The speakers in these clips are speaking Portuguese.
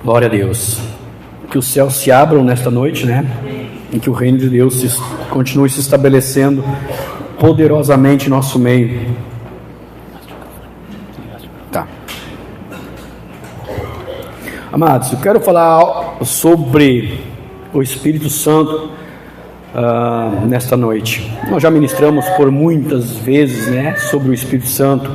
Glória a Deus. Que os céus se abram nesta noite, né? E que o reino de Deus continue se estabelecendo poderosamente em nosso meio. Tá. Amados, eu quero falar sobre o Espírito Santo nesta noite. Nós já ministramos por muitas vezes, né, sobre o Espírito Santo.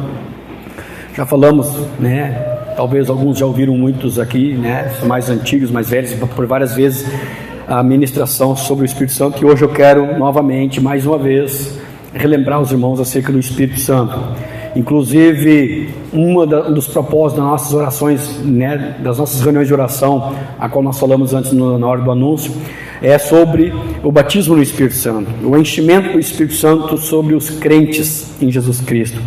Já falamos, né? Talvez alguns já ouviram muitos aqui, né, mais antigos, mais velhos, por várias vezes a ministração sobre o Espírito Santo. E hoje eu quero novamente, mais uma vez, relembrar os irmãos acerca do Espírito Santo. Inclusive, um dos propósitos das nossas orações, né, das nossas reuniões de oração, a qual nós falamos antes na hora do anúncio, é sobre o batismo no Espírito Santo, o enchimento do Espírito Santo sobre os crentes em Jesus Cristo,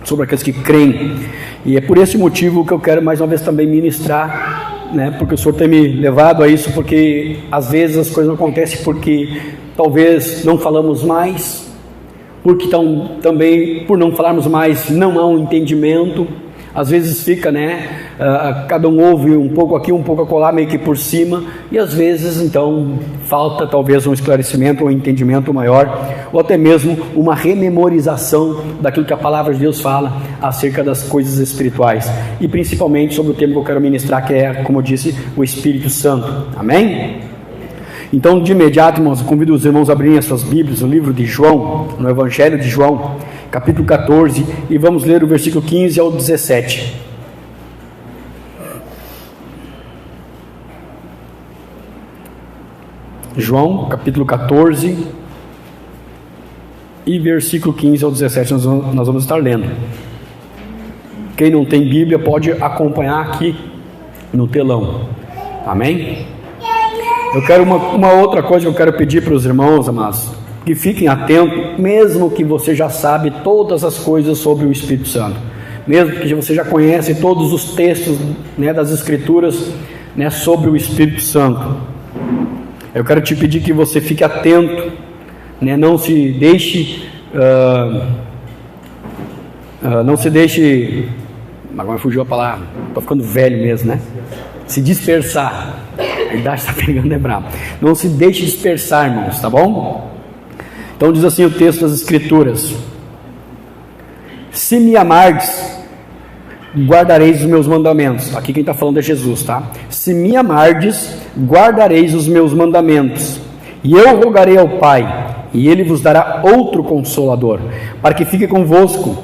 sobre aqueles que creem. E é por esse motivo que eu quero mais uma vez também ministrar, né, porque o Senhor tem me levado a isso, porque às vezes as coisas não acontecem porque talvez não falamos mais, porque também por não falarmos mais não há um entendimento. Às vezes fica, né, cada um ouve um pouco aqui, um pouco acolá, meio que por cima, e às vezes então falta talvez um esclarecimento, um entendimento maior, ou até mesmo uma rememorização daquilo que a palavra de Deus fala acerca das coisas espirituais, e principalmente sobre o tema que eu quero ministrar, que é, como eu disse, o Espírito Santo. Amém? Então, de imediato, irmãos, eu convido os irmãos a abrirem as suas Bíblias no livro de João, no Evangelho de João, capítulo 14, e vamos ler o versículo 15 ao 17. João, capítulo 14, e versículo 15 ao 17, nós vamos estar lendo. Quem não tem Bíblia pode acompanhar aqui no telão. Amém? Eu quero uma outra coisa que eu quero pedir para os irmãos, amados, que fiquem atentos, mesmo que você já sabe todas as coisas sobre o Espírito Santo, mesmo que você já conhece todos os textos, né, das Escrituras, né, sobre o Espírito Santo. Eu quero te pedir que você fique atento, né, não se deixe, agora fugiu a palavra, estou ficando velho mesmo, né? Se dispersar. A idade está pegando, é brabo. Não se deixe dispersar, irmãos, tá bom? Então diz assim o texto das Escrituras: se me amardes, guardareis os meus mandamentos. Aqui quem está falando é Jesus, tá? Se me amardes, guardareis os meus mandamentos, e eu rogarei ao Pai, e Ele vos dará outro Consolador, para que fique convosco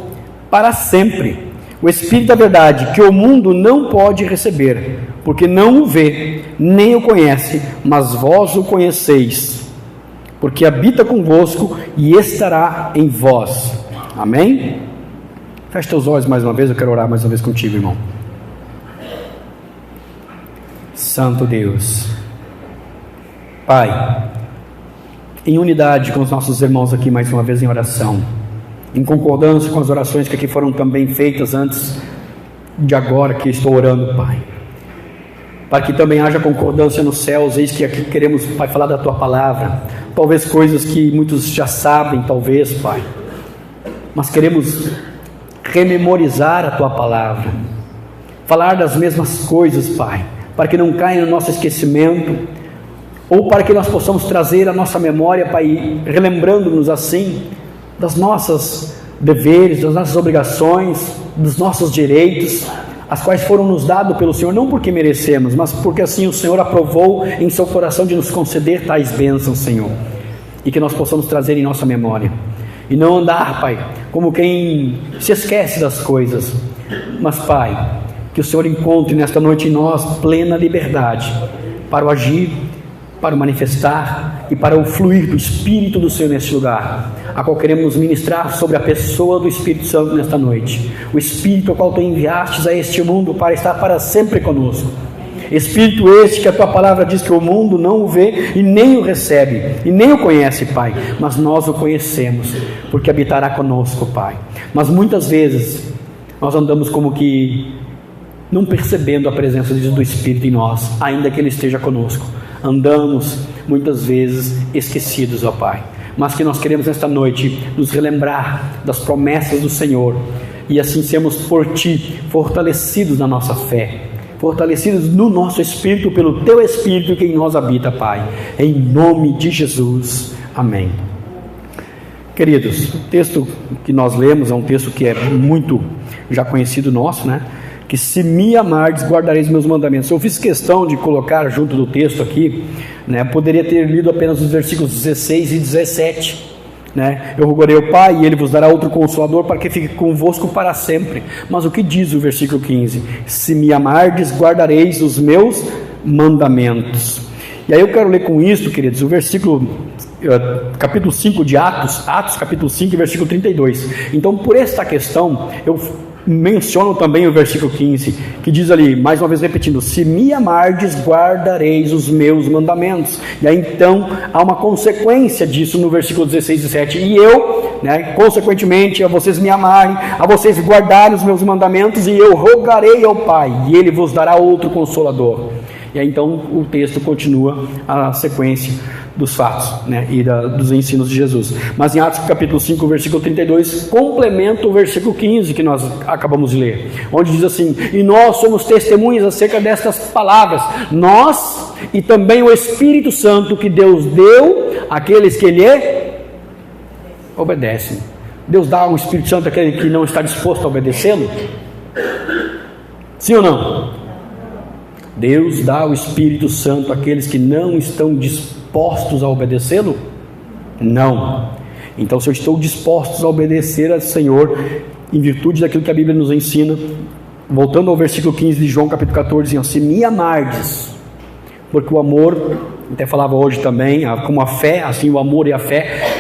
para sempre, o Espírito da verdade, que o mundo não pode receber, porque não o vê, nem o conhece, mas vós o conheceis, porque habita convosco e estará em vós. Amém? Feche teus olhos mais uma vez, eu quero orar mais uma vez contigo, irmão. Santo Deus, Pai, em unidade com os nossos irmãos aqui mais uma vez em oração, em concordância com as orações que aqui foram também feitas antes de agora que estou orando, Pai, para que também haja concordância nos céus. Eis que aqui queremos, Pai, falar da Tua Palavra, talvez coisas que muitos já sabem, talvez, Pai, mas queremos rememorizar a Tua Palavra, falar das mesmas coisas, Pai, para que não caia no nosso esquecimento, ou para que nós possamos trazer a nossa memória, Pai, relembrando-nos assim das nossas deveres, das nossas obrigações, dos nossos direitos, as quais foram nos dados pelo Senhor, não porque merecemos, mas porque assim o Senhor aprovou em seu coração de nos conceder tais bênçãos, Senhor, e que nós possamos trazer em nossa memória, e não andar, Pai, como quem se esquece das coisas, mas, Pai, que o Senhor encontre nesta noite em nós plena liberdade para o agir, para o manifestar e para o fluir do Espírito do Senhor neste lugar, a qual queremos ministrar sobre a pessoa do Espírito Santo nesta noite, o Espírito ao qual Tu enviastes a este mundo para estar para sempre conosco, Espírito este que a Tua Palavra diz que o mundo não o vê e nem o recebe e nem o conhece, Pai, mas nós o conhecemos, porque habitará conosco, Pai. Mas muitas vezes nós andamos como que não percebendo a presença do Espírito em nós, ainda que Ele esteja conosco. Andamos muitas vezes esquecidos, ó Pai, mas que nós queremos nesta noite nos relembrar das promessas do Senhor, e assim sermos por Ti fortalecidos na nossa fé, fortalecidos no nosso espírito, pelo Teu Espírito que em nós habita, Pai. Em nome de Jesus. Amém. Queridos, o texto que nós lemos é um texto que é muito já conhecido nosso, né? Que se me amardes, guardareis meus mandamentos. Eu fiz questão de colocar junto do texto aqui, né? Poderia ter lido apenas os versículos 16 e 17, né? Eu rogarei ao Pai e Ele vos dará outro Consolador para que fique convosco para sempre. Mas o que diz o versículo 15? Se me amardes, guardareis os meus mandamentos. E aí eu quero ler com isso, queridos, o versículo capítulo 5 de Atos capítulo 5, versículo 32. Então, por esta questão, eu menciono também o versículo 15, que diz ali, mais uma vez repetindo, se me amardes, guardareis os meus mandamentos. E aí então, há uma consequência disso no versículo 16 e 17, e eu, né, consequentemente, a vocês me amarem, a vocês guardarem os meus mandamentos, e eu rogarei ao Pai, e Ele vos dará outro Consolador. E aí então, o texto continua a sequência dos fatos, né, e dos ensinos de Jesus. Mas em Atos capítulo 5, versículo 32, complementa o versículo 15 que nós acabamos de ler, onde diz assim, e nós somos testemunhas acerca destas palavras, nós e também o Espírito Santo que Deus deu àqueles que lhe obedecem. Deus dá um Espírito Santo àquele que não está disposto a obedecê-lo? Sim ou não? Deus dá o Espírito Santo àqueles que não estão dispostos a obedecê-lo? Não. Então, se eu estou disposto a obedecer ao Senhor, em virtude daquilo que a Bíblia nos ensina, voltando ao versículo 15 de João capítulo 14, se me amardes, porque o amor, até falava hoje também, como a fé, assim o amor e a fé,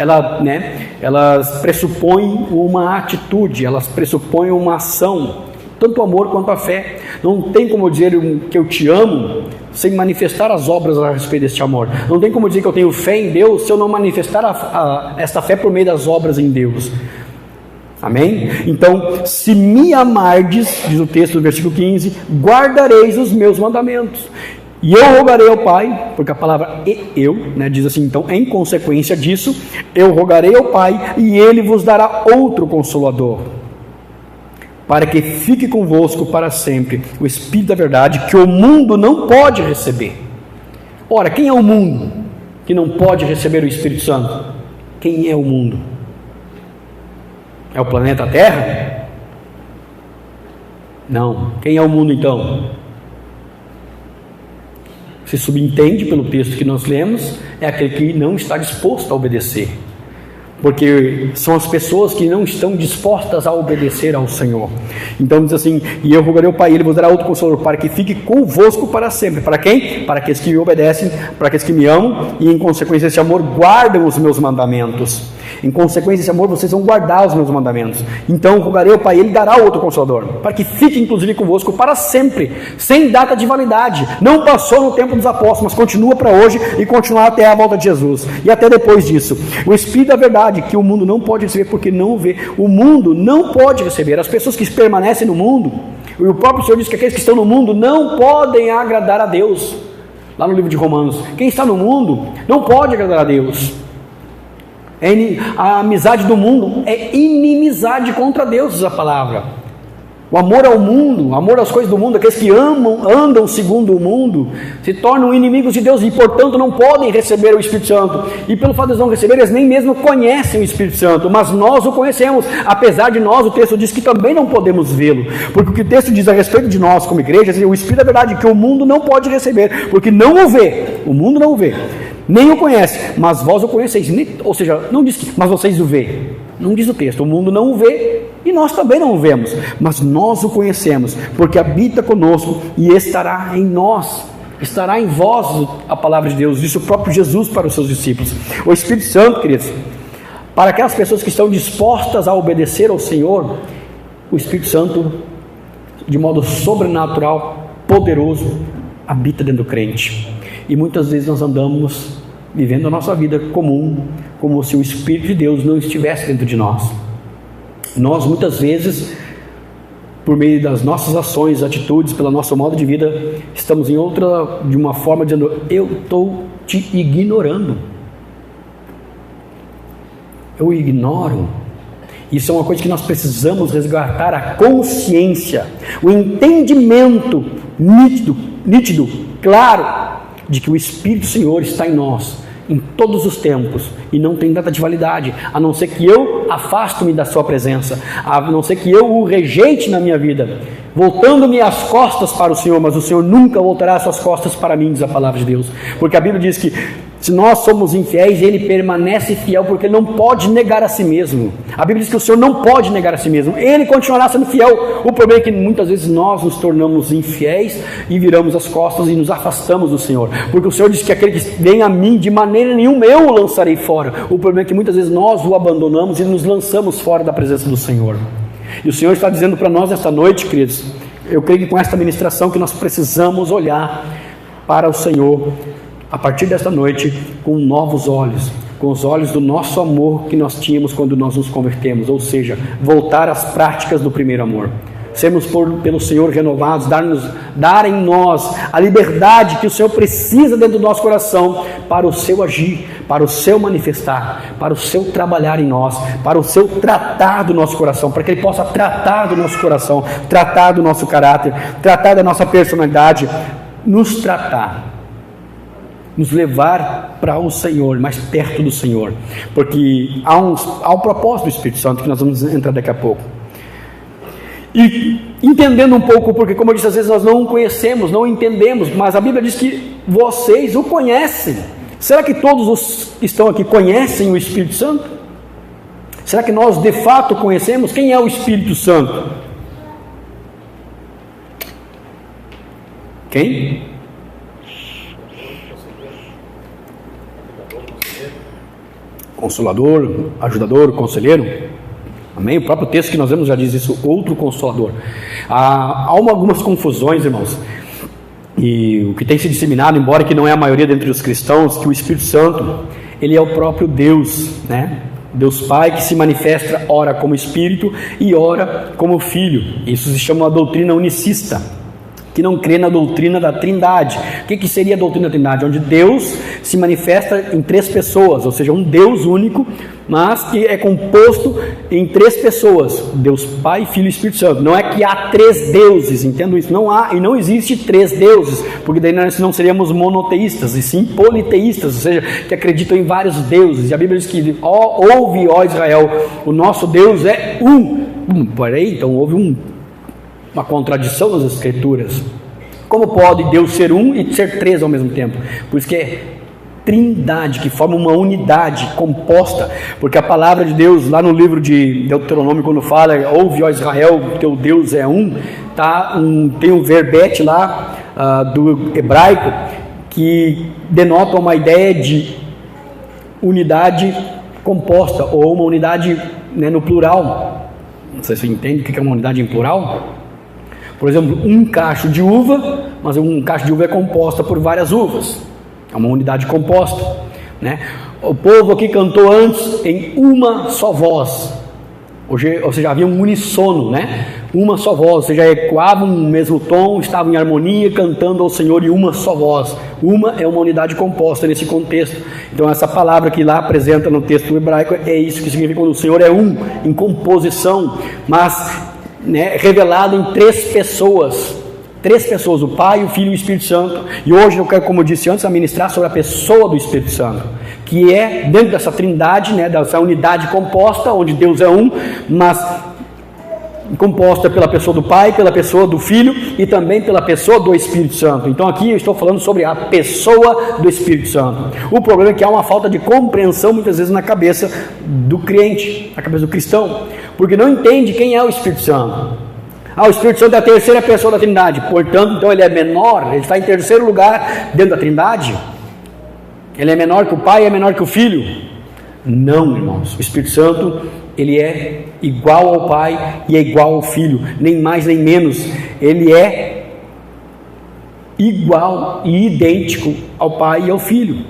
elas pressupõem uma atitude, elas pressupõem uma ação, tanto o amor quanto a fé. Não tem como dizer que eu te amo sem manifestar as obras a respeito deste amor. Não tem como dizer que eu tenho fé em Deus se eu não manifestar esta fé por meio das obras em Deus. Amém? Então, se me amardes, diz o texto do versículo 15, guardareis os meus mandamentos. E eu rogarei ao Pai, porque a palavra eu, né, diz assim, então, em consequência disso, eu rogarei ao Pai e Ele vos dará outro Consolador, para que fique convosco para sempre o Espírito da verdade, que o mundo não pode receber. Ora, quem é o mundo que não pode receber o Espírito Santo? Quem é o mundo? É o planeta Terra? Não. Quem é o mundo então? Se subentende pelo texto que nós lemos, é aquele que não está disposto a obedecer. Porque são as pessoas que não estão dispostas a obedecer ao Senhor. Então diz assim, e eu rogarei ao Pai, Ele vos dará outro Consolador, para que fique convosco para sempre. Para quem? Para aqueles que me obedecem, para aqueles que me amam, e em consequência desse amor, guardam os meus mandamentos. Em consequência desse amor, vocês vão guardar os meus mandamentos. Então rogarei ao Pai, Ele dará outro Consolador, para que fique inclusive convosco para sempre, sem data de validade. Não passou no tempo dos apóstolos, mas continua para hoje e continuar até a volta de Jesus, e até depois disso. O Espírito da verdade, que o mundo não pode receber, porque não o vê. O mundo não pode receber. As pessoas que permanecem no mundo, e o próprio Senhor diz que aqueles que estão no mundo não podem agradar a Deus. Lá no livro de Romanos, quem está no mundo não pode agradar a Deus. A amizade do mundo é inimizade contra Deus, diz a palavra. O amor ao mundo, o amor às coisas do mundo, aqueles que andam segundo o mundo, se tornam inimigos de Deus e, portanto, não podem receber o Espírito Santo. E pelo fato de eles não receberem, eles nem mesmo conhecem o Espírito Santo, mas nós o conhecemos. Apesar de nós, o texto diz que também não podemos vê-lo, porque o que o texto diz a respeito de nós como igreja, é o Espírito da verdade, que o mundo não pode receber, porque não o vê, o mundo não o vê, nem o conhece, mas vós o conheceis. Ou seja, não diz que, mas vocês o vê. Não diz o texto, o mundo não o vê e nós também não o vemos, mas nós o conhecemos, porque habita conosco e estará em nós, estará em vós a palavra de Deus, disse o próprio Jesus para os seus discípulos. O Espírito Santo, queridos, para aquelas pessoas que estão dispostas a obedecer ao Senhor, o Espírito Santo, de modo sobrenatural, poderoso, habita dentro do crente. E muitas vezes nós andamos vivendo a nossa vida comum, como se o Espírito de Deus não estivesse dentro de nós. Nós muitas vezes, por meio das nossas ações, atitudes, pelo nosso modo de vida, estamos de uma forma dizendo, eu estou te ignorando. Eu ignoro. Isso é uma coisa que nós precisamos resgatar, a consciência, o entendimento nítido, claro, de que o Espírito do Senhor está em nós, em todos os tempos, e não tem data de validade, a não ser que eu afaste-me da sua presença, a não ser que eu o rejeite na minha vida, voltando-me as costas para o Senhor, mas o Senhor nunca voltará as suas costas para mim, diz a palavra de Deus, porque a Bíblia diz que se nós somos infiéis, Ele permanece fiel, porque Ele não pode negar a si mesmo. A Bíblia diz que o Senhor não pode negar a si mesmo, Ele continuará sendo fiel. O problema é que muitas vezes nós nos tornamos infiéis e viramos as costas e nos afastamos do Senhor, porque o Senhor diz que aquele que vem a mim, de maneira nenhuma eu o lançarei fora. O problema é que muitas vezes nós o abandonamos e nos lançamos fora da presença do Senhor. E o Senhor está dizendo para nós nesta noite, queridos, eu creio que com esta ministração que nós precisamos olhar para o Senhor a partir desta noite com novos olhos, com os olhos do nosso amor que nós tínhamos quando nós nos convertemos, ou seja, voltar às práticas do primeiro amor, sermos pelo Senhor renovados, dar em nós a liberdade que o Senhor precisa dentro do nosso coração para o seu agir, para o seu manifestar, para o seu trabalhar em nós, para o seu tratar do nosso coração, para que Ele possa tratar do nosso coração, tratar do nosso caráter, tratar da nossa personalidade, nos tratar, nos levar para o Senhor, mais perto do Senhor, porque há um propósito do Espírito Santo que nós vamos entrar daqui a pouco. E entendendo um pouco, porque como eu disse, às vezes nós não o conhecemos, não o entendemos, mas a Bíblia diz que vocês o conhecem. Será que todos os que estão aqui conhecem o Espírito Santo? Será que nós de fato conhecemos? Quem é o Espírito Santo? Quem? Consolador, ajudador, conselheiro. Amém? O próprio texto que nós vemos já diz isso, outro consolador. Há algumas confusões, irmãos, e o que tem se disseminado, embora que não é a maioria dentre os cristãos, que o Espírito Santo, ele é o próprio Deus, né? Deus Pai que se manifesta ora como Espírito e ora como Filho. Isso se chama uma doutrina unicista, que não crê na doutrina da Trindade. O que seria a doutrina da Trindade? Onde Deus se manifesta em três pessoas, ou seja, um Deus único, mas que é composto em três pessoas: Deus Pai, Filho e Espírito Santo. Não é que há três deuses, entendo isso, não há e não existe três deuses, porque daí nós não seríamos monoteístas, e sim politeístas, ou seja, que acreditam em vários deuses. E a Bíblia diz que ouve, ó Israel, o nosso Deus é um. Porém, então houve uma contradição nas Escrituras. Como pode Deus ser um e ser três ao mesmo tempo? Por isso que é Trindade, que forma uma unidade composta, porque a palavra de Deus lá no livro de Deuteronômio, quando fala ouve, ó Israel, teu Deus é um, tem um verbete lá do hebraico que denota uma ideia de unidade composta, ou uma unidade, né, no plural. Não sei se você entende o que é uma unidade em plural. Por exemplo, um cacho de uva, mas um cacho de uva é composta por várias uvas. É uma unidade composta, né? O povo aqui cantou antes em uma só voz. Hoje, ou seja, havia um unissono, né? Uma só voz, ou seja, ecoavam no mesmo tom, estavam em harmonia, cantando ao Senhor em uma só voz. Uma é uma unidade composta nesse contexto. Então essa palavra que lá apresenta no texto hebraico é isso que significa quando o Senhor é um, em composição, mas, né, revelado em três pessoas, o Pai, o Filho e o Espírito Santo. E hoje eu quero, como eu disse antes, ministrar sobre a pessoa do Espírito Santo, que é dentro dessa trindade, né, dessa unidade composta, onde Deus é um, mas composta pela pessoa do Pai, pela pessoa do Filho e também pela pessoa do Espírito Santo. Então aqui eu estou falando sobre a pessoa do Espírito Santo. O problema é que há uma falta de compreensão muitas vezes na cabeça do crente, na cabeça do cristão, porque não entende quem é o Espírito Santo. O Espírito Santo é a terceira pessoa da Trindade, portanto, então ele é menor, ele está em terceiro lugar dentro da Trindade. Ele é menor que o Pai, é menor que o Filho? Não, irmãos. O Espírito Santo, ele é igual ao Pai e é igual ao Filho, nem mais nem menos. Ele é igual e idêntico ao Pai e ao Filho.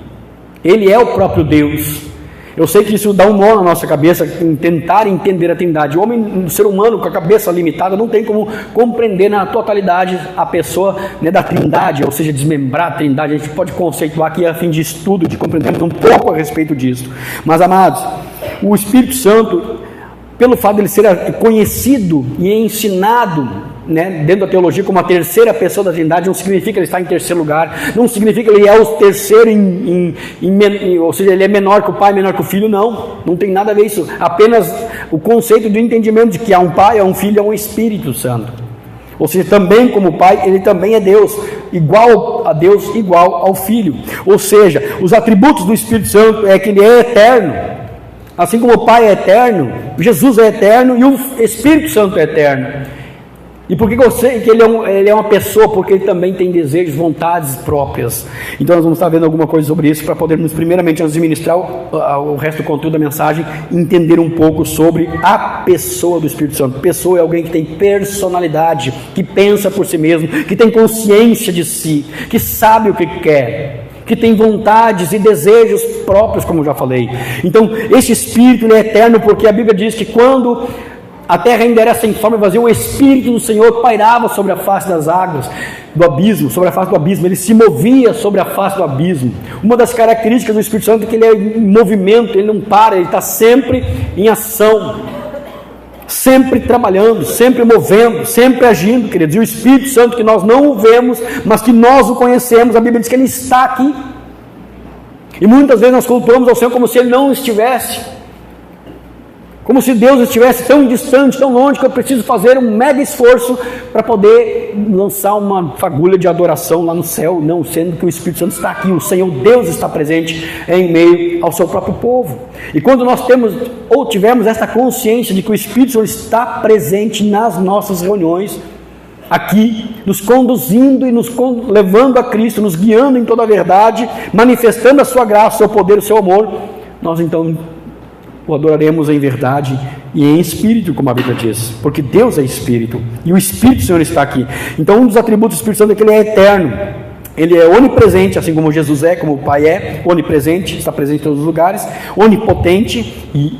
Ele é o próprio Deus. Eu sei que isso dá um nó na nossa cabeça em tentar entender a Trindade. O homem, o ser humano com a cabeça limitada, não tem como compreender na totalidade a pessoa, né, da Trindade, ou seja, desmembrar a Trindade. A gente pode conceituar aqui a fim de estudo, de compreender um pouco a respeito disso. Mas, amados, o Espírito Santo, pelo fato de ele ser conhecido e ensinado né, dentro da teologia como a terceira pessoa da Trindade, não significa que ele está em terceiro lugar, não significa que ele é o terceiro, ou seja, ele é menor que o Pai, menor que o Filho, não tem nada a ver isso, apenas o conceito do entendimento de que há um Pai, há um Filho, há um Espírito Santo, ou seja, também como Pai, ele também é Deus, igual a Deus, igual ao Filho, ou seja, os atributos do Espírito Santo é que ele é eterno, assim como o Pai é eterno, Jesus é eterno e o Espírito Santo é eterno. E por que eu sei que ele é uma pessoa? Porque ele também tem desejos, vontades próprias. Então nós vamos estar vendo alguma coisa sobre isso, para podermos primeiramente, antes de ministrar o resto do conteúdo da mensagem, entender um pouco sobre a pessoa do Espírito Santo. Pessoa é alguém que tem personalidade, que pensa por si mesmo, que tem consciência de si, que sabe o que quer, que tem vontades e desejos próprios, como eu já falei. Então esse Espírito ele é eterno, porque a Bíblia diz que quando a terra ainda era sem forma e vazia, o Espírito do Senhor pairava sobre a face das águas, do abismo, sobre a face do abismo, ele se movia sobre a face do abismo. Uma das características do Espírito Santo é que ele é em movimento, ele não para, ele está sempre em ação, sempre trabalhando, sempre movendo, sempre agindo, queridos. E o Espírito Santo, que nós não o vemos, mas que nós o conhecemos, a Bíblia diz que ele está aqui. E muitas vezes nós cultuamos ao Senhor como se ele não estivesse, como se Deus estivesse tão distante, tão longe, que eu preciso fazer um mega esforço para poder lançar uma fagulha de adoração lá no céu. Não, sendo que o Espírito Santo está aqui, o Senhor Deus está presente em meio ao seu próprio povo. E quando nós tivermos essa consciência de que o Espírito Santo está presente nas nossas reuniões, aqui, nos conduzindo e nos levando a Cristo, nos guiando em toda a verdade, manifestando a sua graça, o seu poder, o seu amor, nós então o adoraremos em verdade e em espírito, como a Bíblia diz, porque Deus é espírito e o Espírito do Senhor está aqui. Então um dos atributos do Espírito Santo é que ele é eterno, ele é onipresente, assim como Jesus é, como o Pai é onipresente, está presente em todos os lugares, onipotente e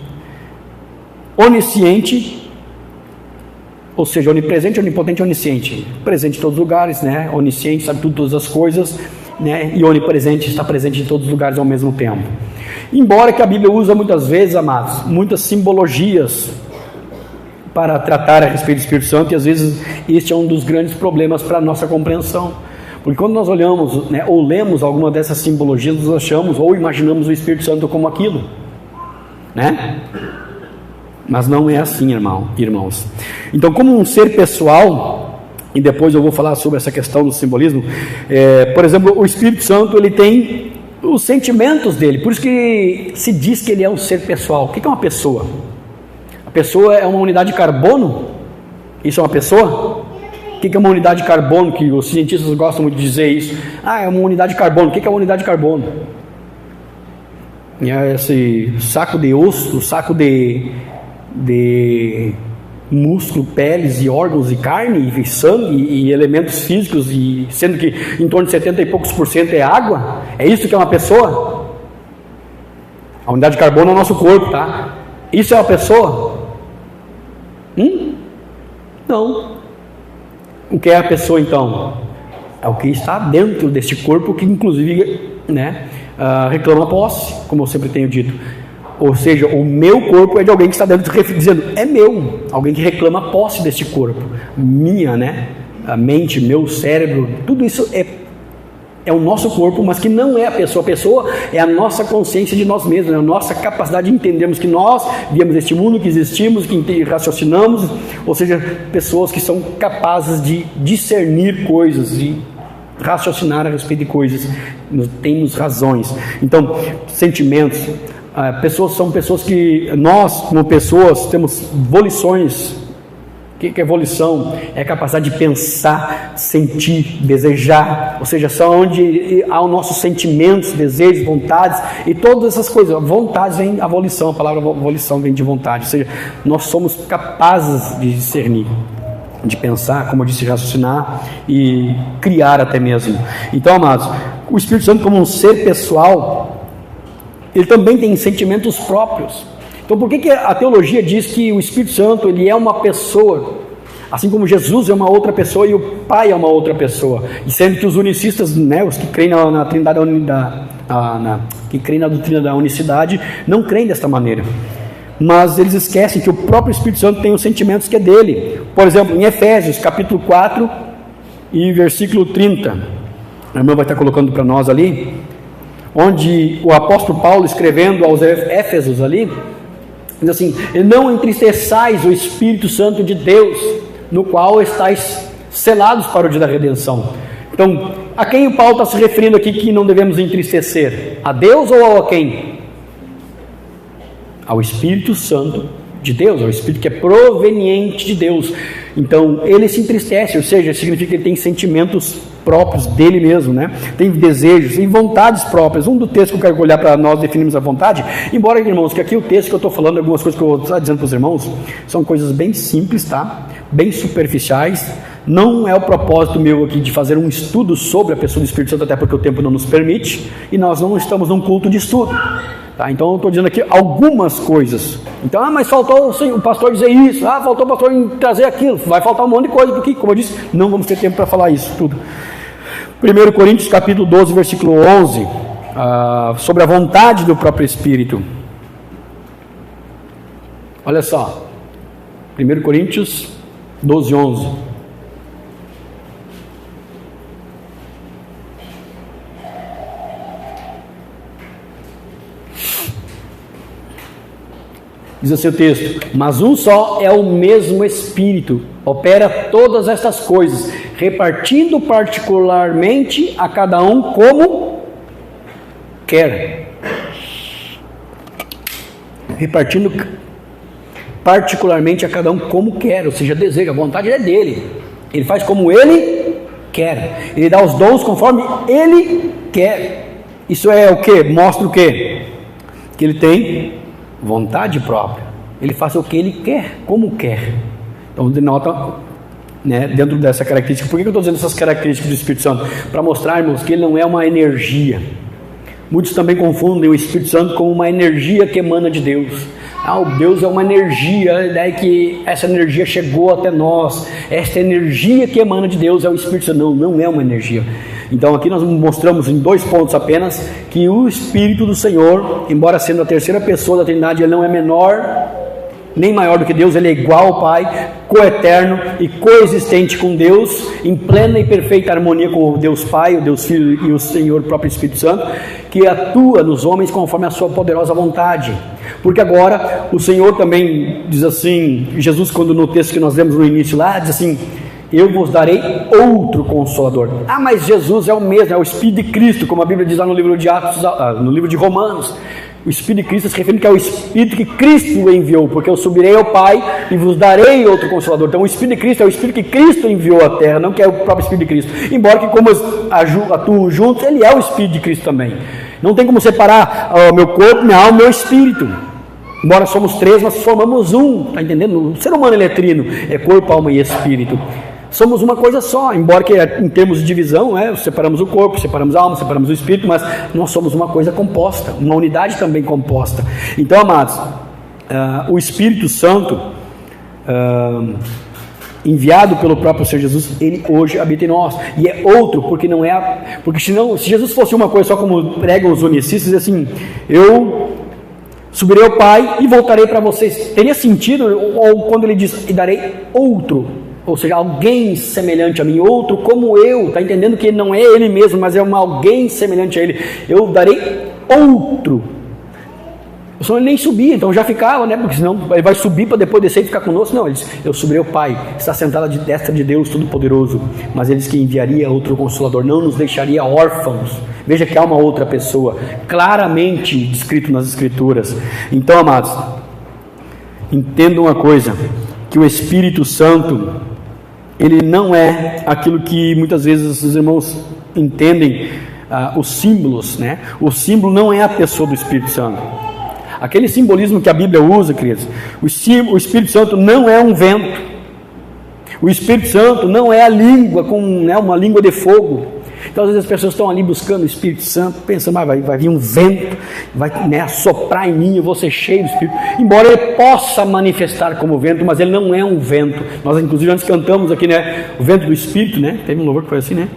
onisciente, ou seja, onipresente, onipotente e onisciente, presente em todos os lugares, né? Onisciente, sabe tudo, todas as coisas, né? E onipresente, está presente em todos os lugares ao mesmo tempo. Embora que a Bíblia usa muitas vezes, amados, muitas simbologias para tratar a respeito do Espírito Santo, e às vezes este é um dos grandes problemas para a nossa compreensão, porque quando nós olhamos, né, ou lemos alguma dessas simbologias, nós achamos ou imaginamos o Espírito Santo como aquilo, né? Mas não é assim, irmãos. Então, como um ser pessoal, e depois eu vou falar sobre essa questão do simbolismo, por exemplo, o Espírito Santo ele tem os sentimentos dele, por isso que se diz que ele é um ser pessoal. O que é uma pessoa? A pessoa é uma unidade de carbono? Isso é uma pessoa? O que é uma unidade de carbono? Que os cientistas gostam muito de dizer isso. É uma unidade de carbono. O que é uma unidade de carbono? É esse saco de osso, saco de músculo, peles e órgãos e carne e sangue e elementos físicos, e sendo que em torno de 70 e poucos % é água. É isso que é uma pessoa? A unidade de carbono é o nosso corpo, tá? Isso é uma pessoa? Não. O que é a pessoa então? É o que está dentro deste corpo, que inclusive, né, reclama posse, como eu sempre tenho dito. Ou seja, o meu corpo é de alguém que está dentro, dizendo, é meu, alguém que reclama posse deste corpo, minha, né? A mente, meu cérebro, tudo isso é o nosso corpo, mas que não é a pessoa é a nossa consciência de nós mesmos, é a nossa capacidade de entendermos que nós viemos deste mundo, que existimos, que raciocinamos, ou seja, pessoas que são capazes de discernir coisas, de raciocinar a respeito de coisas, temos razões. Então, sentimentos, são pessoas que nós, como pessoas, temos volições. O que é volição? É a capacidade de pensar, sentir, desejar, ou seja, são onde há os nossos sentimentos, desejos, vontades e todas essas coisas. Vontades vem a volição, a palavra volição vem de vontade, ou seja, nós somos capazes de discernir, de pensar, como eu disse, raciocinar e criar até mesmo. Então, amados, o Espírito Santo, como um ser pessoal, ele também tem sentimentos próprios. Então, por que a teologia diz que o Espírito Santo ele é uma pessoa, assim como Jesus é uma outra pessoa e o Pai é uma outra pessoa? E sendo que os unicistas, né, os que creem na Trindade, que creem na doutrina da unicidade, não creem desta maneira. mas eles esquecem que o próprio Espírito Santo tem os sentimentos que é dele. Por exemplo, em Efésios, capítulo 4 e versículo 30, a irmã vai estar colocando para nós ali, onde o apóstolo Paulo, escrevendo aos Éfesos ali, diz assim: não entristeçais o Espírito Santo de Deus, no qual estáis selados para o dia da redenção. Então, a quem o Paulo está se referindo aqui que não devemos entristecer? A Deus ou a quem? Ao Espírito Santo de Deus, ao Espírito que é proveniente de Deus. Então, ele se entristece, ou seja, significa que ele tem sentimentos próprios dele mesmo, né? Tem desejos, tem vontades próprias. Um do texto que eu quero olhar para nós definirmos a vontade, embora, irmãos, que aqui o texto que eu estou falando, algumas coisas que eu vou estar dizendo para os irmãos, são coisas bem simples, tá? Bem superficiais. Não é o propósito meu aqui de fazer um estudo sobre a pessoa do Espírito Santo, até porque o tempo não nos permite, e nós não estamos num culto de estudo. Tá, então eu estou dizendo aqui algumas coisas. Então, mas faltou o pastor dizer isso, faltou o pastor trazer aquilo, vai faltar um monte de coisa, porque, como eu disse, não vamos ter tempo para falar isso tudo. 1 Coríntios capítulo 12, versículo 11, sobre a vontade do próprio Espírito. Olha só, 1 Coríntios 12, 11. Diz assim o texto: mas um só é o mesmo Espírito, opera todas estas coisas, repartindo particularmente a cada um como quer. Repartindo particularmente a cada um como quer, ou seja, deseja, a vontade é dele. Ele faz como ele quer. Ele dá os dons conforme ele quer. Isso é o que? Mostra o que? Que ele tem vontade própria. Ele faz o que ele quer, como quer. Então denota, né, dentro dessa característica. Por que eu estou dizendo essas características do Espírito Santo? Para mostrarmos que ele não é uma energia. Muitos também confundem o Espírito Santo com uma energia que emana de Deus. O Deus é uma energia, daí que essa energia chegou até nós. Esta energia que emana de Deus é o Espírito Santo. Não é uma energia. Então aqui nós mostramos em 2 pontos apenas que o Espírito do Senhor, embora sendo a terceira pessoa da Trindade, ele não é menor nem maior do que Deus, ele é igual ao Pai, coeterno e coexistente com Deus, em plena e perfeita harmonia com o Deus Pai, o Deus Filho e o Senhor, o próprio Espírito Santo, que atua nos homens conforme a sua poderosa vontade. Porque agora o Senhor também diz assim, Jesus, quando no texto que nós lemos no início lá, diz assim: eu vos darei outro Consolador. Mas Jesus é o mesmo, é o Espírito de Cristo, como a Bíblia diz lá no livro de Atos, no livro de Romanos. O Espírito de Cristo se refere que é o Espírito que Cristo enviou, porque eu subirei ao Pai e vos darei outro Consolador. Então o Espírito de Cristo é o Espírito que Cristo enviou à terra, não que é o próprio Espírito de Cristo. Embora que como atuam juntos, ele é o Espírito de Cristo também. Não tem como separar o meu corpo, minha alma e meu Espírito. Embora somos 3, nós formamos um, está entendendo? O ser humano ele é trino, é corpo, alma e espírito. Somos uma coisa só, embora que em termos de divisão, separamos o corpo, separamos a alma, separamos o espírito, mas nós somos uma coisa composta, uma unidade também composta. Então, amados, o Espírito Santo, enviado pelo próprio Senhor Jesus, ele hoje habita em nós, e é outro, porque não é, porque se Jesus fosse uma coisa só como pregam os unicistas, assim, eu subirei ao Pai e voltarei para vocês, teria sentido, ou quando ele diz, e darei outro, ou seja, alguém semelhante a mim, outro como eu, está entendendo que não é ele mesmo, mas é alguém semelhante a ele, eu darei outro. Senão ele nem subia, então já ficava, porque senão ele vai subir para depois descer e ficar conosco. Não, ele disse, eu subirei ao Pai, está sentado à destra de Deus Todo-Poderoso, mas ele disse que enviaria outro Consolador, não nos deixaria órfãos. Veja que há uma outra pessoa, claramente descrito nas Escrituras. Então, amados, entendam uma coisa, que o Espírito Santo, ele não é aquilo que muitas vezes os irmãos entendem, os símbolos, O símbolo não é a pessoa do Espírito Santo. Aquele simbolismo que a Bíblia usa, queridos, o Espírito Santo não é um vento. O Espírito Santo não é a língua, uma língua de fogo. Então, às vezes as pessoas estão ali buscando o Espírito Santo, pensando, vai vir um vento, vai soprar em mim, eu vou ser cheio do Espírito. Embora ele possa manifestar como vento, mas ele não é um vento. Nós, inclusive, antes cantamos aqui, o vento do Espírito, Teve um louvor que foi assim,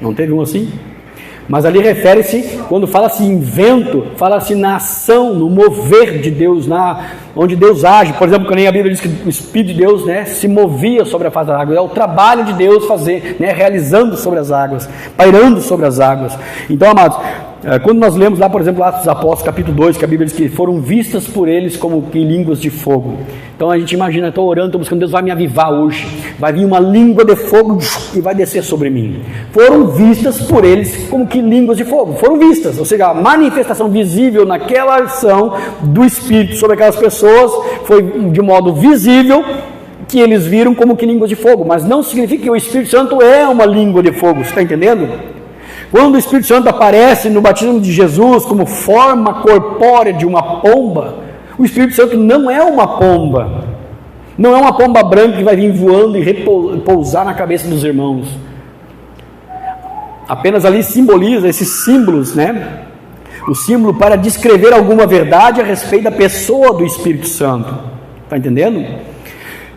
Não teve um assim? Mas ali refere-se, quando fala-se em vento, fala-se na ação, no mover de Deus, onde Deus age. Por exemplo, quando a Bíblia diz que o Espírito de Deus, né, se movia sobre a face das águas, é o trabalho de Deus fazer, né, realizando sobre as águas, pairando sobre as águas. Então, amados, quando nós lemos lá, por exemplo, Atos dos Apóstolos, capítulo 2, que a Bíblia diz que foram vistas por eles como em línguas de fogo. Então a gente imagina, estou orando, estou buscando, Deus vai me avivar hoje, vai vir uma língua de fogo e vai descer sobre mim. Foram vistas por eles como que línguas de fogo, foram vistas, ou seja, a manifestação visível naquela ação do Espírito sobre aquelas pessoas foi de modo visível, que eles viram como que línguas de fogo, mas não significa que o Espírito Santo é uma língua de fogo, você está entendendo? Quando o Espírito Santo aparece no batismo de Jesus como forma corpórea de uma pomba, o Espírito Santo não é uma pomba, não é uma pomba branca que vai vir voando e repousar na cabeça dos irmãos. Apenas ali simboliza esses símbolos, né? O símbolo para descrever alguma verdade a respeito da pessoa do Espírito Santo. Está entendendo?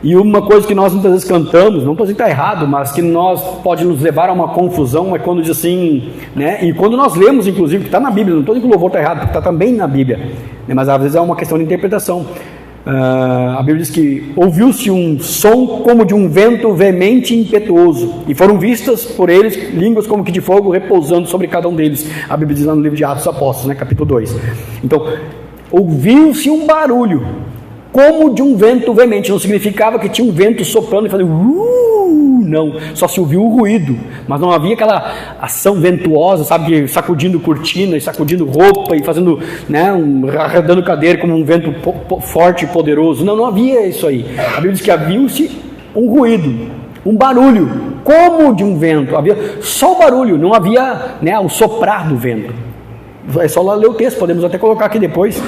E uma coisa que nós muitas vezes cantamos, não estou dizendo que está errado, mas que pode nos levar a uma confusão, é quando diz assim, né? E quando nós lemos, inclusive, que está na Bíblia, não estou dizendo que o louvor está errado, porque está também na Bíblia, né? Mas às vezes é uma questão de interpretação. A Bíblia diz que ouviu-se um som como de um vento veemente e impetuoso, e foram vistas por eles línguas como que de fogo repousando sobre cada um deles. A Bíblia diz lá no livro de Atos dos Apóstolos, né? Capítulo 2. Então, ouviu-se um barulho como de um vento veemente, não significava que tinha um vento soprando e fazendo não, só se ouviu o ruído, mas não havia aquela ação ventuosa, sabe, sacudindo cortina e sacudindo roupa e fazendo, né, arredando cadeira como um vento forte e poderoso. Não havia isso aí. A Bíblia diz que havia-se um ruído, um barulho, como de um vento, havia só o barulho, não havia, né, o soprar do vento. É só lá ler o texto, podemos até colocar aqui depois.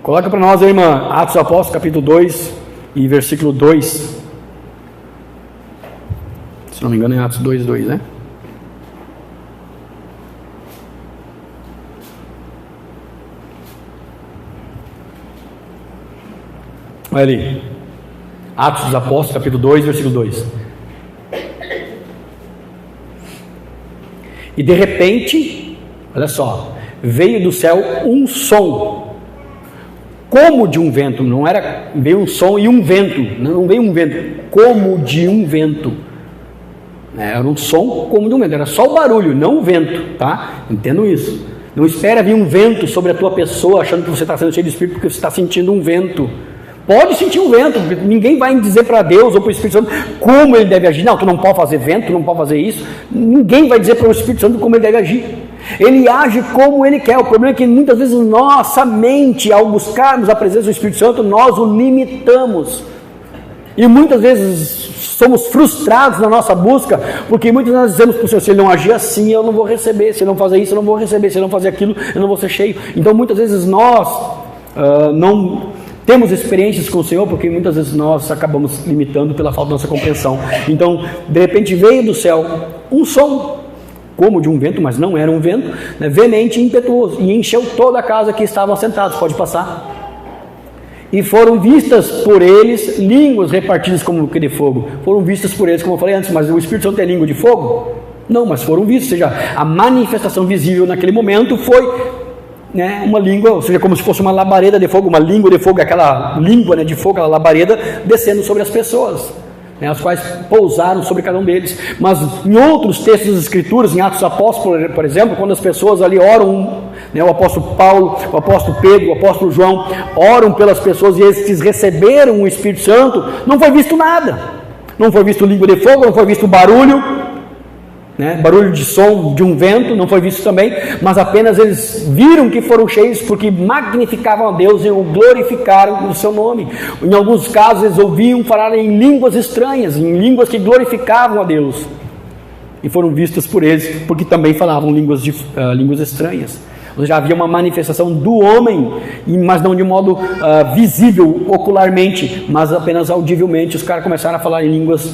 Coloca para nós, irmã, Atos dos Apóstolos, capítulo 2 e versículo 2. Se não me engano é Atos 2, 2, né? Olha ali. Atos dos Apóstolos, capítulo 2, versículo 2. E de repente, olha só, veio do céu um som, como de um vento, não era, veio um som e um vento, não veio um vento, como de um vento, era um som como de um vento, era só o barulho, não o vento, tá? Entendo isso. Não espera vir um vento sobre a tua pessoa, achando que você está sendo cheio de Espírito, porque você está sentindo um vento. Pode sentir um vento, porque ninguém vai dizer para Deus ou para o Espírito Santo como ele deve agir. Não, tu não pode fazer vento, tu não pode fazer isso. Ninguém vai dizer para o Espírito Santo como ele deve agir. Ele age como ele quer. O problema é que muitas vezes nossa mente, ao buscarmos a presença do Espírito Santo, nós o limitamos. E muitas vezes somos frustrados na nossa busca, porque muitas vezes nós dizemos para o Senhor, se ele não agir assim, eu não vou receber. Se ele não fazer isso, eu não vou receber. Se ele não fazer aquilo, eu não vou ser cheio. Então muitas vezes nós não temos experiências com o Senhor, porque muitas vezes nós acabamos limitando pela falta da nossa compreensão. Então, de repente veio do céu um som, como de um vento, mas não era um vento, né, veemente e impetuoso, e encheu toda a casa que estavam assentados. Pode passar. E foram vistas por eles línguas repartidas como que de fogo. Foram vistas por eles, como eu falei antes, mas o Espírito Santo é língua de fogo? Não, mas foram vistas, ou seja, a manifestação visível naquele momento foi, né, uma língua, ou seja, como se fosse uma labareda de fogo, uma língua de fogo, aquela língua, né, de fogo, aquela labareda descendo sobre as pessoas, né, as quais pousaram sobre cada um deles. Mas em outros textos das Escrituras, em Atos dos Apóstolos, por exemplo, quando as pessoas ali oram, né, o apóstolo Paulo, o apóstolo Pedro, o apóstolo João, oram pelas pessoas e eles receberam o Espírito Santo, não foi visto nada, não foi visto língua de fogo, não foi visto barulho, né, barulho de som de um vento, não foi visto também, mas apenas eles viram que foram cheios porque magnificavam a Deus e o glorificaram no seu nome. Em alguns casos eles ouviam falar em línguas estranhas, em línguas que glorificavam a Deus, e foram vistas por eles porque também falavam línguas estranhas. Ou seja, havia uma manifestação do homem, mas não de modo visível ocularmente, mas apenas audivelmente. Os caras começaram a falar em línguas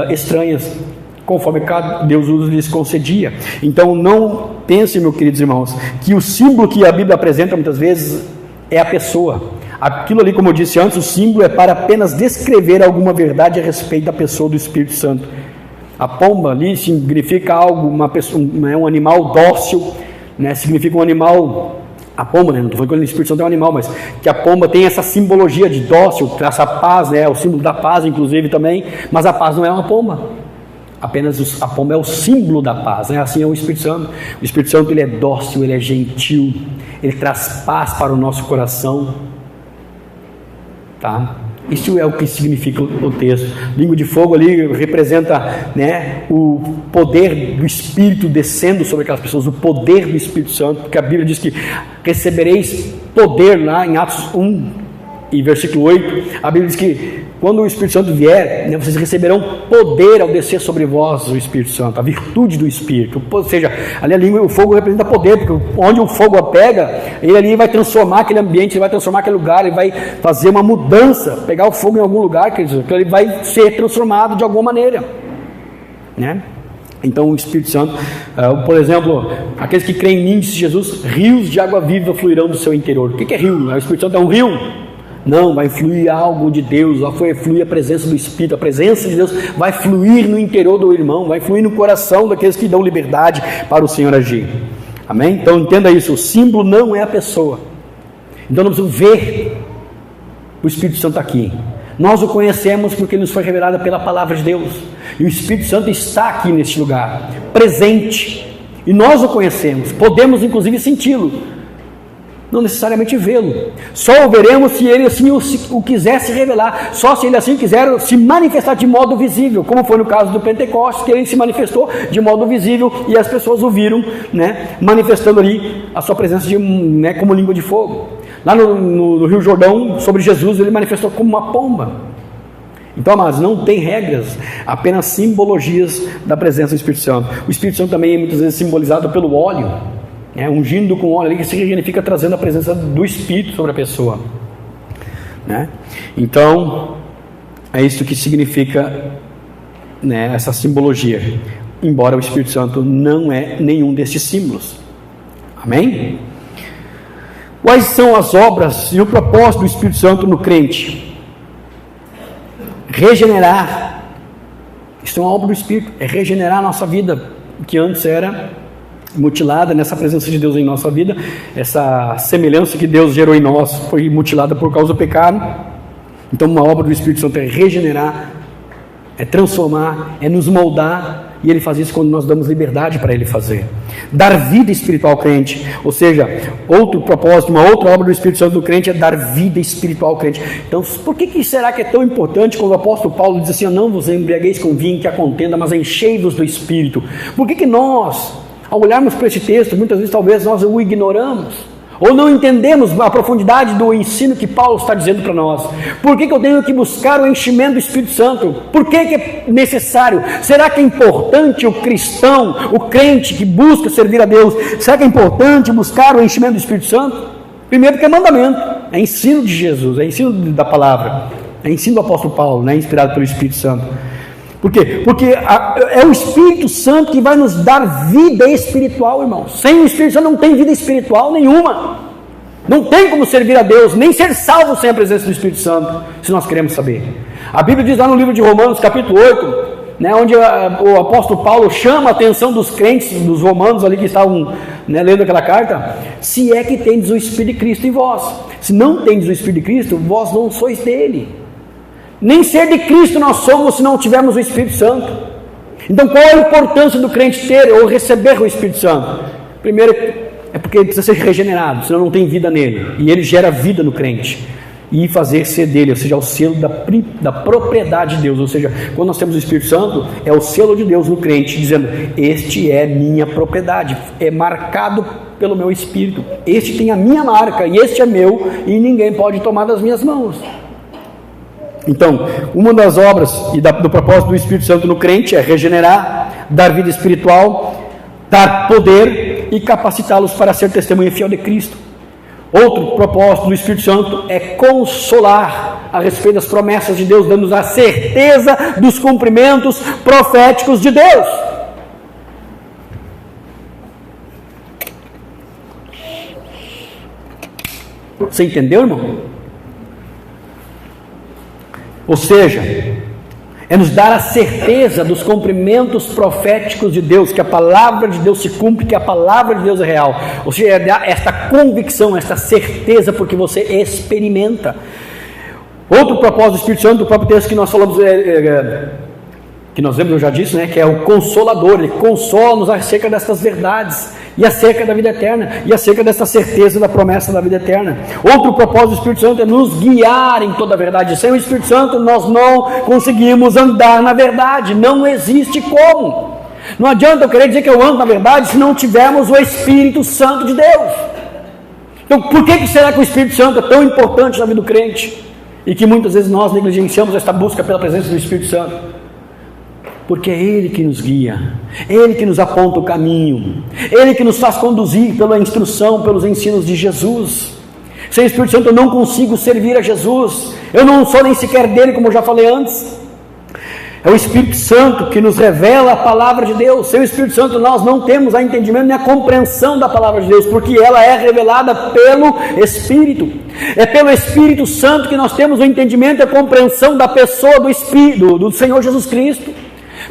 estranhas, conforme Deus lhes concedia. Então não pense, meus queridos irmãos, que o símbolo que a Bíblia apresenta muitas vezes é a pessoa. Aquilo ali, como eu disse antes, o símbolo é para apenas descrever alguma verdade a respeito da pessoa do Espírito Santo. A pomba ali significa algo, uma pessoa, um animal dócil, né? Significa um animal, a pomba, né? Não estou falando que o Espírito Santo é um animal, mas que a pomba tem essa simbologia de dócil, essa paz, né? É o símbolo da paz, inclusive, também, mas a paz não é uma pomba. Apenas a pomba é o símbolo da paz, né? Assim é o Espírito Santo. O Espírito Santo, ele é dócil, ele é gentil, ele traz paz para o nosso coração, tá? Isso é o que significa o texto. Língua de fogo ali representa, né, o poder do Espírito descendo sobre aquelas pessoas, o poder do Espírito Santo, porque a Bíblia diz que recebereis poder, lá em Atos 1 e versículo 8, a Bíblia diz que quando o Espírito Santo vier, né, vocês receberão poder ao descer sobre vós o Espírito Santo, a virtude do Espírito. Ou seja, ali a língua, o fogo representa poder, porque onde o fogo pega, ele ali vai transformar aquele ambiente, ele vai transformar aquele lugar, ele vai fazer uma mudança, pegar o fogo em algum lugar, quer dizer, que ele vai ser transformado de alguma maneira, né? Então o Espírito Santo, por exemplo, aqueles que creem em mim, disse Jesus, rios de água viva fluirão do seu interior. O que é rio? O Espírito Santo é um rio? Não, vai fluir algo de Deus, vai fluir a presença do Espírito, a presença de Deus vai fluir no interior do irmão, vai fluir no coração daqueles que dão liberdade para o Senhor agir. Amém? Então entenda isso, o símbolo não é a pessoa. Então não precisamos ver o Espírito Santo aqui. Nós o conhecemos porque ele nos foi revelado pela palavra de Deus. E o Espírito Santo está aqui neste lugar, presente. E nós o conhecemos, podemos inclusive senti-lo. Não necessariamente vê-lo. Só o veremos se ele assim o quiser se revelar. Só se ele assim quiser se manifestar de modo visível, como foi no caso do Pentecostes, que ele se manifestou de modo visível e as pessoas o viram, né, manifestando ali a sua presença né, como língua de fogo. Lá no Rio Jordão, sobre Jesus, ele manifestou como uma pomba. Então, amados, não tem regras, apenas simbologias da presença do Espírito Santo. O Espírito Santo também é muitas vezes simbolizado pelo óleo. Ungindo com óleo ali, que significa trazendo a presença do Espírito sobre a pessoa, né? Então é isso que significa, né, essa simbologia, embora o Espírito Santo não é nenhum destes símbolos. Amém? Quais são as obras e o propósito do Espírito Santo no crente? Regenerar. Isso é uma obra do Espírito, é regenerar a nossa vida, que antes era mutilada. Nessa presença de Deus em nossa vida, essa semelhança que Deus gerou em nós foi mutilada por causa do pecado. Então uma obra do Espírito Santo é regenerar, é transformar, é nos moldar, e ele faz isso quando nós damos liberdade para ele fazer. Dar vida espiritual ao crente, ou seja, outro propósito, uma outra obra do Espírito Santo do crente é dar vida espiritual ao crente. Então por que será que é tão importante quando o apóstolo Paulo diz assim, não vos embriagueis com vinho que a contenda, mas enchei-vos do Espírito? Por que nós, ao olharmos para esse texto, muitas vezes talvez nós o ignoramos, ou não entendemos a profundidade do ensino que Paulo está dizendo para nós? Por que eu tenho que buscar o enchimento do Espírito Santo? Por que é necessário? Será que é importante o cristão, o crente que busca servir a Deus, será que é importante buscar o enchimento do Espírito Santo? Primeiro porque é mandamento, é ensino de Jesus, é ensino da palavra, é ensino do apóstolo Paulo, né, inspirado pelo Espírito Santo. Por quê? Porque é o Espírito Santo que vai nos dar vida espiritual, irmão. Sem o Espírito Santo não tem vida espiritual nenhuma. Não tem como servir a Deus, nem ser salvo sem a presença do Espírito Santo, se nós queremos saber. A Bíblia diz lá no livro de Romanos, capítulo 8, né, onde o apóstolo Paulo chama a atenção dos crentes, dos romanos ali que estavam, né, lendo aquela carta, se é que tendes o Espírito de Cristo em vós. Se não tendes o Espírito de Cristo, vós não sois dele. Nem ser de Cristo nós somos se não tivermos o Espírito Santo. Então qual é a importância do crente ter ou receber o Espírito Santo? Primeiro, é porque ele precisa ser regenerado, senão não tem vida nele, e ele gera vida no crente, e fazer ser dele, ou seja, o selo da propriedade de Deus. Ou seja, quando nós temos o Espírito Santo, é o selo de Deus no crente, dizendo, este é minha propriedade, é marcado pelo meu Espírito, este tem a minha marca, e este é meu, e ninguém pode tomar das minhas mãos. Então, uma das obras e do propósito do Espírito Santo no crente é regenerar, dar vida espiritual, dar poder e capacitá-los para ser testemunha fiel de Cristo. Outro propósito do Espírito Santo é consolar a respeito das promessas de Deus, dando-nos a certeza dos cumprimentos proféticos de Deus. Você entendeu, irmão? Ou seja, é nos dar a certeza dos cumprimentos proféticos de Deus, que a palavra de Deus se cumpre, que a palavra de Deus é real. Ou seja, é dar esta convicção, esta certeza, porque você experimenta. Outro propósito do Espírito Santo, do próprio texto que nós falamos, que nós vemos, eu já disse, que é o Consolador. Ele consola-nos acerca dessas verdades, e acerca da vida eterna, e acerca dessa certeza da promessa da vida eterna. Outro propósito do Espírito Santo é nos guiar em toda a verdade. Sem o Espírito Santo nós não conseguimos andar na verdade, não existe como. Não adianta eu querer dizer que eu ando na verdade se não tivermos o Espírito Santo de Deus. Então por que será que o Espírito Santo é tão importante na vida do crente? E que muitas vezes nós negligenciamos esta busca pela presença do Espírito Santo? Porque é Ele que nos guia, Ele que nos aponta o caminho, Ele que nos faz conduzir pela instrução, pelos ensinos de Jesus. Sem o Espírito Santo eu não consigo servir a Jesus, eu não sou nem sequer dele, como eu já falei antes. É o Espírito Santo que nos revela a palavra de Deus. Sem o Espírito Santo nós não temos a entendimento nem a compreensão da palavra de Deus, porque ela é revelada pelo Espírito. É pelo Espírito Santo que nós temos o entendimento e a compreensão da pessoa do Espírito, do Senhor Jesus Cristo.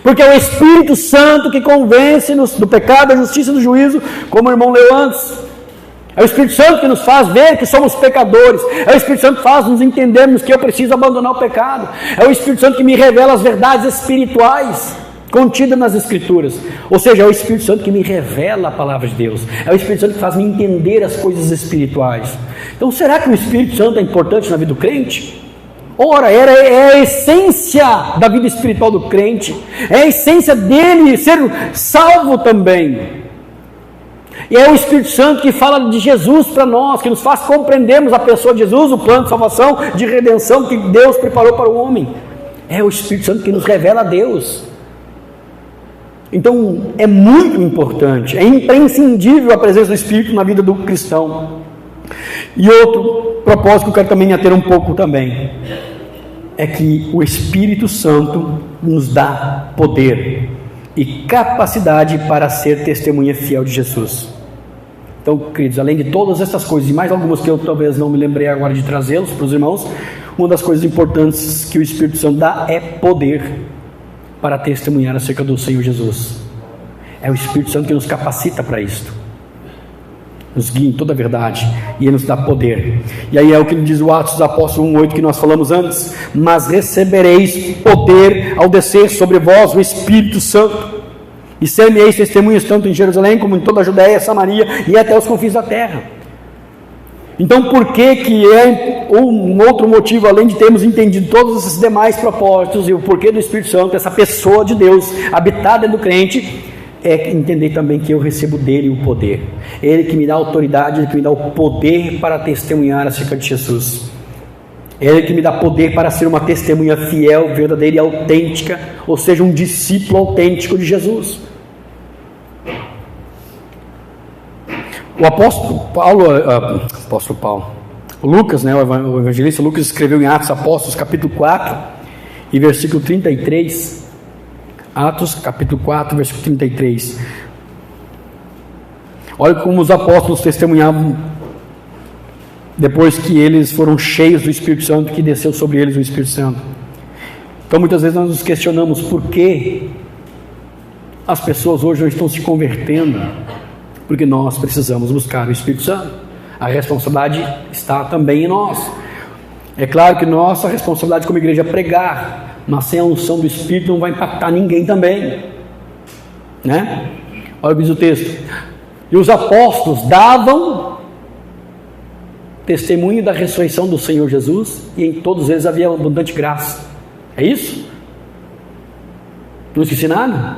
Porque é o Espírito Santo que convence-nos do pecado, da justiça e do juízo, como o irmão leu antes. É o Espírito Santo que nos faz ver que somos pecadores. É o Espírito Santo que faz nos entendermos que eu preciso abandonar o pecado. É o Espírito Santo que me revela as verdades espirituais contidas nas Escrituras. Ou seja, é o Espírito Santo que me revela a palavra de Deus. É o Espírito Santo que faz me entender as coisas espirituais. Então, será que o Espírito Santo é importante na vida do crente? Ora, é a essência da vida espiritual do crente, é a essência dele ser salvo também. E é o Espírito Santo que fala de Jesus para nós, que nos faz compreendermos a pessoa de Jesus, o plano de salvação, de redenção que Deus preparou para o homem. É o Espírito Santo que nos revela a Deus. Então, é muito importante, é imprescindível a presença do Espírito na vida do cristão. E outro propósito que eu quero também ater um pouco também, é que o Espírito Santo nos dá poder e capacidade para ser testemunha fiel de Jesus. Então, queridos, além de todas essas coisas e mais algumas que eu talvez não me lembrei agora de trazê-los para os irmãos, uma das coisas importantes que o Espírito Santo dá é poder para testemunhar acerca do Senhor Jesus. É o Espírito Santo que nos capacita para isto, nos guia em toda a verdade, e Ele nos dá poder. E aí é o que diz o Atos dos Apóstolos 1:8 que nós falamos antes: mas recebereis poder ao descer sobre vós o Espírito Santo, e ser-me-eis testemunhas tanto em Jerusalém como em toda a Judéia, Samaria e até os confins da terra. Então por que é um outro motivo, além de termos entendido todos esses demais propósitos e o porquê do Espírito Santo, essa pessoa de Deus habitada dentro do crente, é entender também que eu recebo dele o poder. Ele que me dá autoridade, Ele que me dá o poder para testemunhar acerca de Jesus. Ele que me dá poder para ser uma testemunha fiel, verdadeira e autêntica, ou seja, um discípulo autêntico de Jesus. O apóstolo Paulo, Lucas, o evangelista Lucas escreveu em Atos Apóstolos capítulo 4 e versículo 33. Atos capítulo 4, versículo 33. Olha como os apóstolos testemunhavam depois que eles foram cheios do Espírito Santo, que desceu sobre eles o Espírito Santo. Então muitas vezes nós nos questionamos por que as pessoas hoje não estão se convertendo, porque nós precisamos buscar o Espírito Santo. A responsabilidade está também em nós. É claro que nossa responsabilidade como igreja é pregar, mas sem a unção do Espírito não vai impactar ninguém também, né? Olha o que diz o texto: e os apóstolos davam testemunho da ressurreição do Senhor Jesus, e em todos eles havia abundante graça. É isso? Não esqueci nada?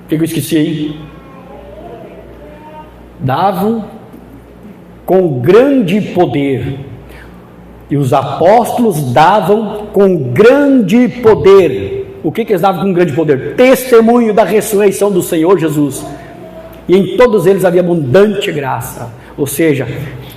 O que eu esqueci aí? Davam com grande poder. E os apóstolos davam com grande poder. O que eles davam com grande poder? Testemunho da ressurreição do Senhor Jesus. E em todos eles havia abundante graça. Ou seja,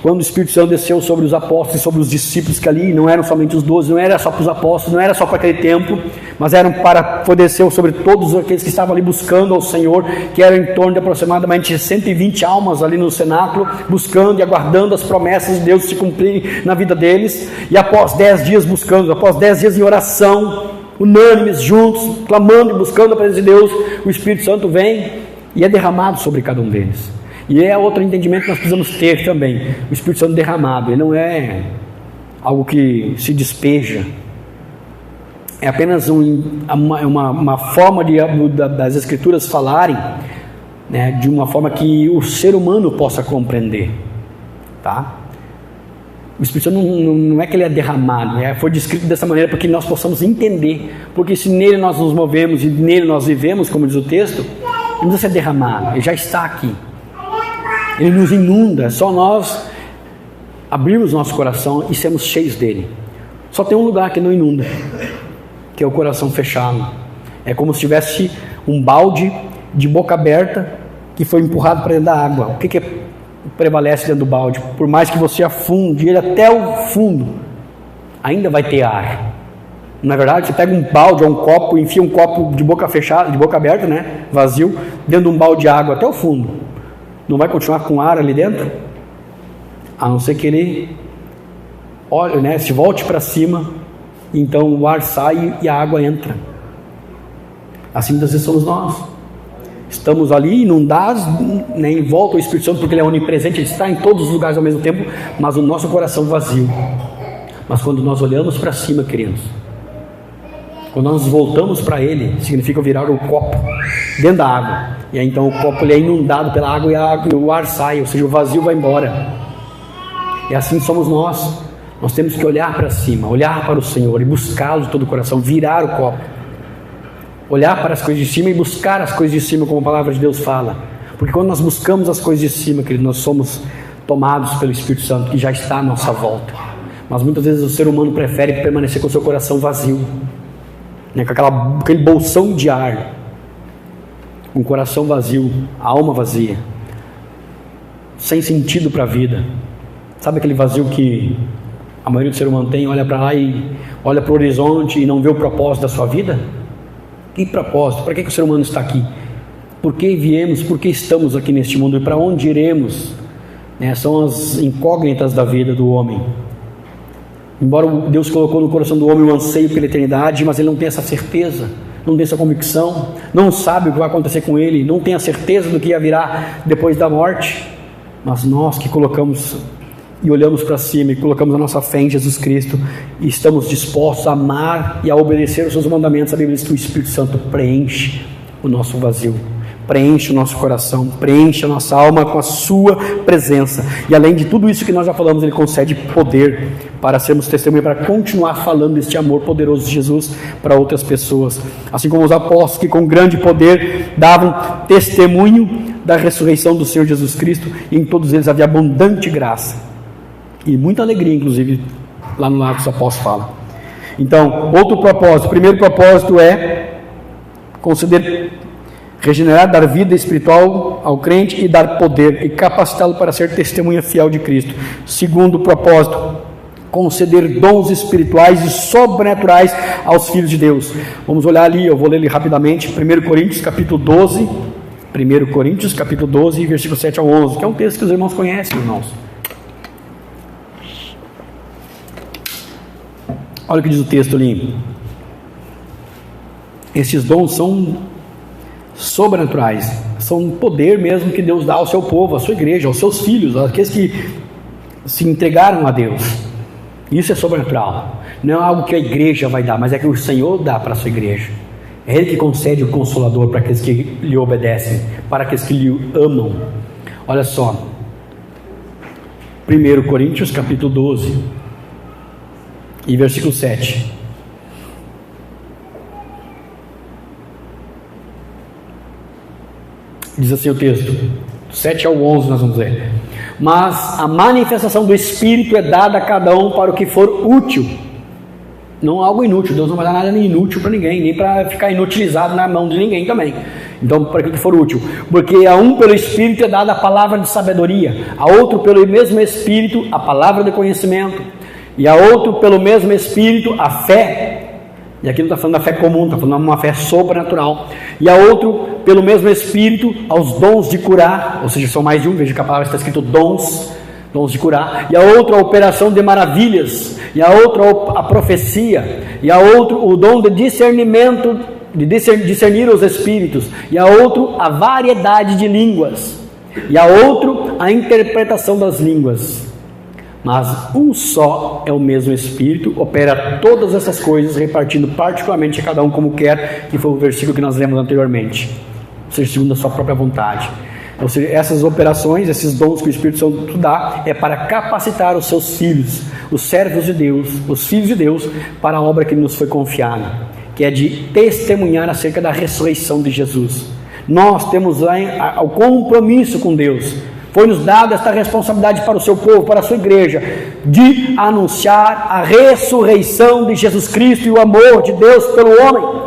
quando o Espírito Santo desceu sobre os apóstolos e sobre os discípulos, que ali não eram somente os 12, não era só para os apóstolos, não era só para aquele tempo, mas eram para descer sobre todos aqueles que estavam ali buscando ao Senhor, que eram em torno de aproximadamente 120 almas ali no cenáculo, buscando e aguardando as promessas de Deus se cumprirem na vida deles. E após 10 dias buscando, após 10 dias em oração, unânimes, juntos, clamando e buscando a presença de Deus, o Espírito Santo vem e é derramado sobre cada um deles. E é outro entendimento que nós precisamos ter também, o Espírito Santo derramado, ele não é algo que se despeja, é apenas uma forma das Escrituras falarem, né, de uma forma que o ser humano possa compreender, tá? O Espírito Santo não é que ele é derramado, foi descrito dessa maneira para que nós possamos entender, porque se nele nós nos movemos e nele nós vivemos, como diz o texto, ele não precisa ser derramado, ele já está aqui, ele nos inunda, é só nós abrirmos nosso coração e sermos cheios dele. Só tem um lugar que não inunda, que é o coração fechado. É como se tivesse um balde de boca aberta que foi empurrado para dentro da água. O que prevalece dentro do balde? Por mais que você afunde ele até o fundo, ainda vai ter ar. Na verdade, você pega um balde ou um copo, enfia um copo de boca fechada, de boca aberta, né, vazio, dentro de um balde de água até o fundo. Não vai continuar com ar ali dentro? A não ser que ele olhe, né, se volte para cima, então o ar sai e a água entra. Assim muitas vezes somos nós. Estamos ali inundados, né, em volta ao Espírito Santo, porque ele é onipresente, ele está em todos os lugares ao mesmo tempo, mas o nosso coração vazio. Mas quando nós olhamos para cima, queridos, quando nós voltamos para ele, significa virar o copo dentro da água, e aí então o copo ele é inundado pela água e o ar sai, ou seja, o vazio vai embora. E assim somos nós. Nós temos que olhar para cima, olhar para o Senhor e buscá-lo de todo o coração, virar o copo, olhar para as coisas de cima e buscar as coisas de cima, como a palavra de Deus fala. Porque quando nós buscamos as coisas de cima, querido, nós somos tomados pelo Espírito Santo, que já está à nossa volta. Mas muitas vezes o ser humano prefere permanecer com o seu coração vazio, né, com aquele bolsão de ar, um coração vazio, a alma vazia, sem sentido para a vida. Sabe aquele vazio que a maioria do ser humano tem, olha para lá e olha para o horizonte e não vê o propósito da sua vida? Que propósito? Para que o ser humano está aqui? Por que viemos? Por que estamos aqui neste mundo? E para onde iremos? São as incógnitas da vida do homem. Embora Deus colocou no coração do homem um anseio pela eternidade, mas ele não tem essa certeza, não tem essa convicção, não sabe o que vai acontecer com ele, não tem a certeza do que virá depois da morte. Mas nós que colocamos e olhamos para cima e colocamos a nossa fé em Jesus Cristo e estamos dispostos a amar e a obedecer os seus mandamentos, a Bíblia diz que o Espírito Santo preenche o nosso vazio, preenche o nosso coração, preenche a nossa alma com a sua presença. E além de tudo isso que nós já falamos, ele concede poder para sermos testemunha, para continuar falando deste amor poderoso de Jesus para outras pessoas, assim como os apóstolos que com grande poder davam testemunho da ressurreição do Senhor Jesus Cristo, e em todos eles havia abundante graça e muita alegria, inclusive lá no Atos dos Apóstolos fala. Então, outro propósito, o primeiro propósito é conceder, regenerar, dar vida espiritual ao crente e dar poder e capacitá-lo para ser testemunha fiel de Cristo. Segundo propósito, conceder dons espirituais e sobrenaturais aos filhos de Deus. Vamos olhar ali, eu vou ler ele rapidamente, 1 Coríntios capítulo 12, 1 Coríntios capítulo 12, versículo 7 ao 11, que é um texto que os irmãos conhecem, irmãos. Olha o que diz o texto ali. Esses dons são sobrenaturais, são poder mesmo que Deus dá ao seu povo, à sua igreja, aos seus filhos, aqueles que se entregaram a Deus. Isso é sobrenatural, não é algo que a igreja vai dar, mas é que o Senhor dá para a sua igreja. É Ele que concede o Consolador para aqueles que lhe obedecem, para aqueles que lhe amam. Olha só, 1 Coríntios capítulo 12 e versículo 7. Diz assim o texto, 7 ao 11 nós vamos ler. Mas a manifestação do Espírito é dada a cada um para o que for útil. Não algo inútil, Deus não vai dar nada inútil para ninguém, nem para ficar inutilizado na mão de ninguém também. Então, para que for útil? Porque a um pelo Espírito é dada a palavra de sabedoria, a outro pelo mesmo Espírito a palavra de conhecimento, e a outro pelo mesmo Espírito a fé. E aqui não está falando da fé comum, está falando de uma fé sobrenatural. E a outro pelo mesmo Espírito aos dons de curar, ou seja, são mais de um, veja que a palavra está escrito dons de curar. E a outra a operação de maravilhas, e a outra a profecia, e a outra o dom de discernimento, de discernir os espíritos, e a outro a variedade de línguas, e a outro a interpretação das línguas. Mas um só é o mesmo Espírito, opera todas essas coisas, repartindo particularmente a cada um como quer, que foi o versículo que nós lemos anteriormente, ou seja, segundo a sua própria vontade. Ou seja, essas operações, esses dons que o Espírito Santo dá, é para capacitar os seus filhos, os servos de Deus, os filhos de Deus, para a obra que nos foi confiada, que é de testemunhar acerca da ressurreição de Jesus. Nós temos lá o compromisso com Deus. Foi-nos dada esta responsabilidade para o seu povo, para a sua igreja, de anunciar a ressurreição de Jesus Cristo e o amor de Deus pelo homem.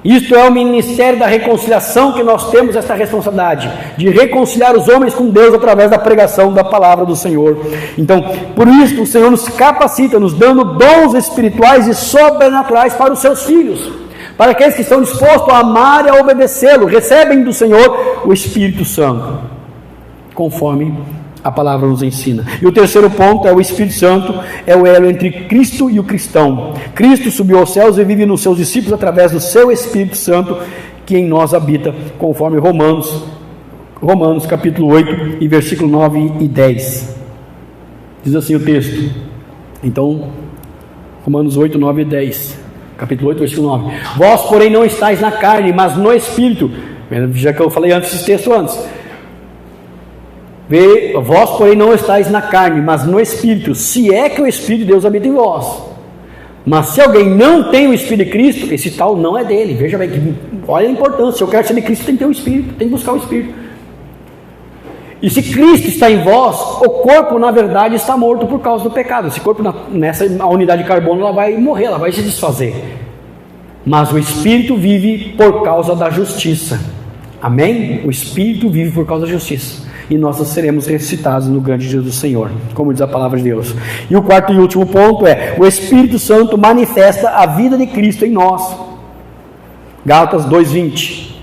Isto é o ministério da reconciliação, que nós temos esta responsabilidade, de reconciliar os homens com Deus através da pregação da palavra do Senhor. Então, por isso o Senhor nos capacita, nos dando dons espirituais e sobrenaturais para os seus filhos, para aqueles que estão dispostos a amar e a obedecê-lo, recebem do Senhor o Espírito Santo, conforme a palavra nos ensina. E o terceiro ponto é o Espírito Santo, é o elo entre Cristo e o cristão. Cristo subiu aos céus e vive nos seus discípulos através do seu Espírito Santo, que em nós habita, conforme Romanos capítulo 8 e versículo 9 e 10. Diz assim o texto. Então, Romanos 8, 9 e 10. Capítulo 8, versículo 9. Vós, porém, não estáis na carne, mas no Espírito. Já que eu falei antes esse texto antes. Vós, porém, não estáis na carne, mas no Espírito, se é que o Espírito de Deus habita em vós. Mas se alguém não tem o Espírito de Cristo, esse tal não é dele. Veja bem, olha a importância. Se eu quero ser de Cristo, tem que ter o Espírito, tem que buscar o Espírito. E se Cristo está em vós, o corpo, na verdade, está morto por causa do pecado. Esse corpo, nessa unidade de carbono, ela vai morrer, ela vai se desfazer. Mas o Espírito vive por causa da justiça. Amém? O Espírito vive por causa da justiça. E nós seremos ressuscitados no grande dia do Senhor, como diz a palavra de Deus. E o quarto e último ponto é: o Espírito Santo manifesta a vida de Cristo em nós. Gálatas 2:20.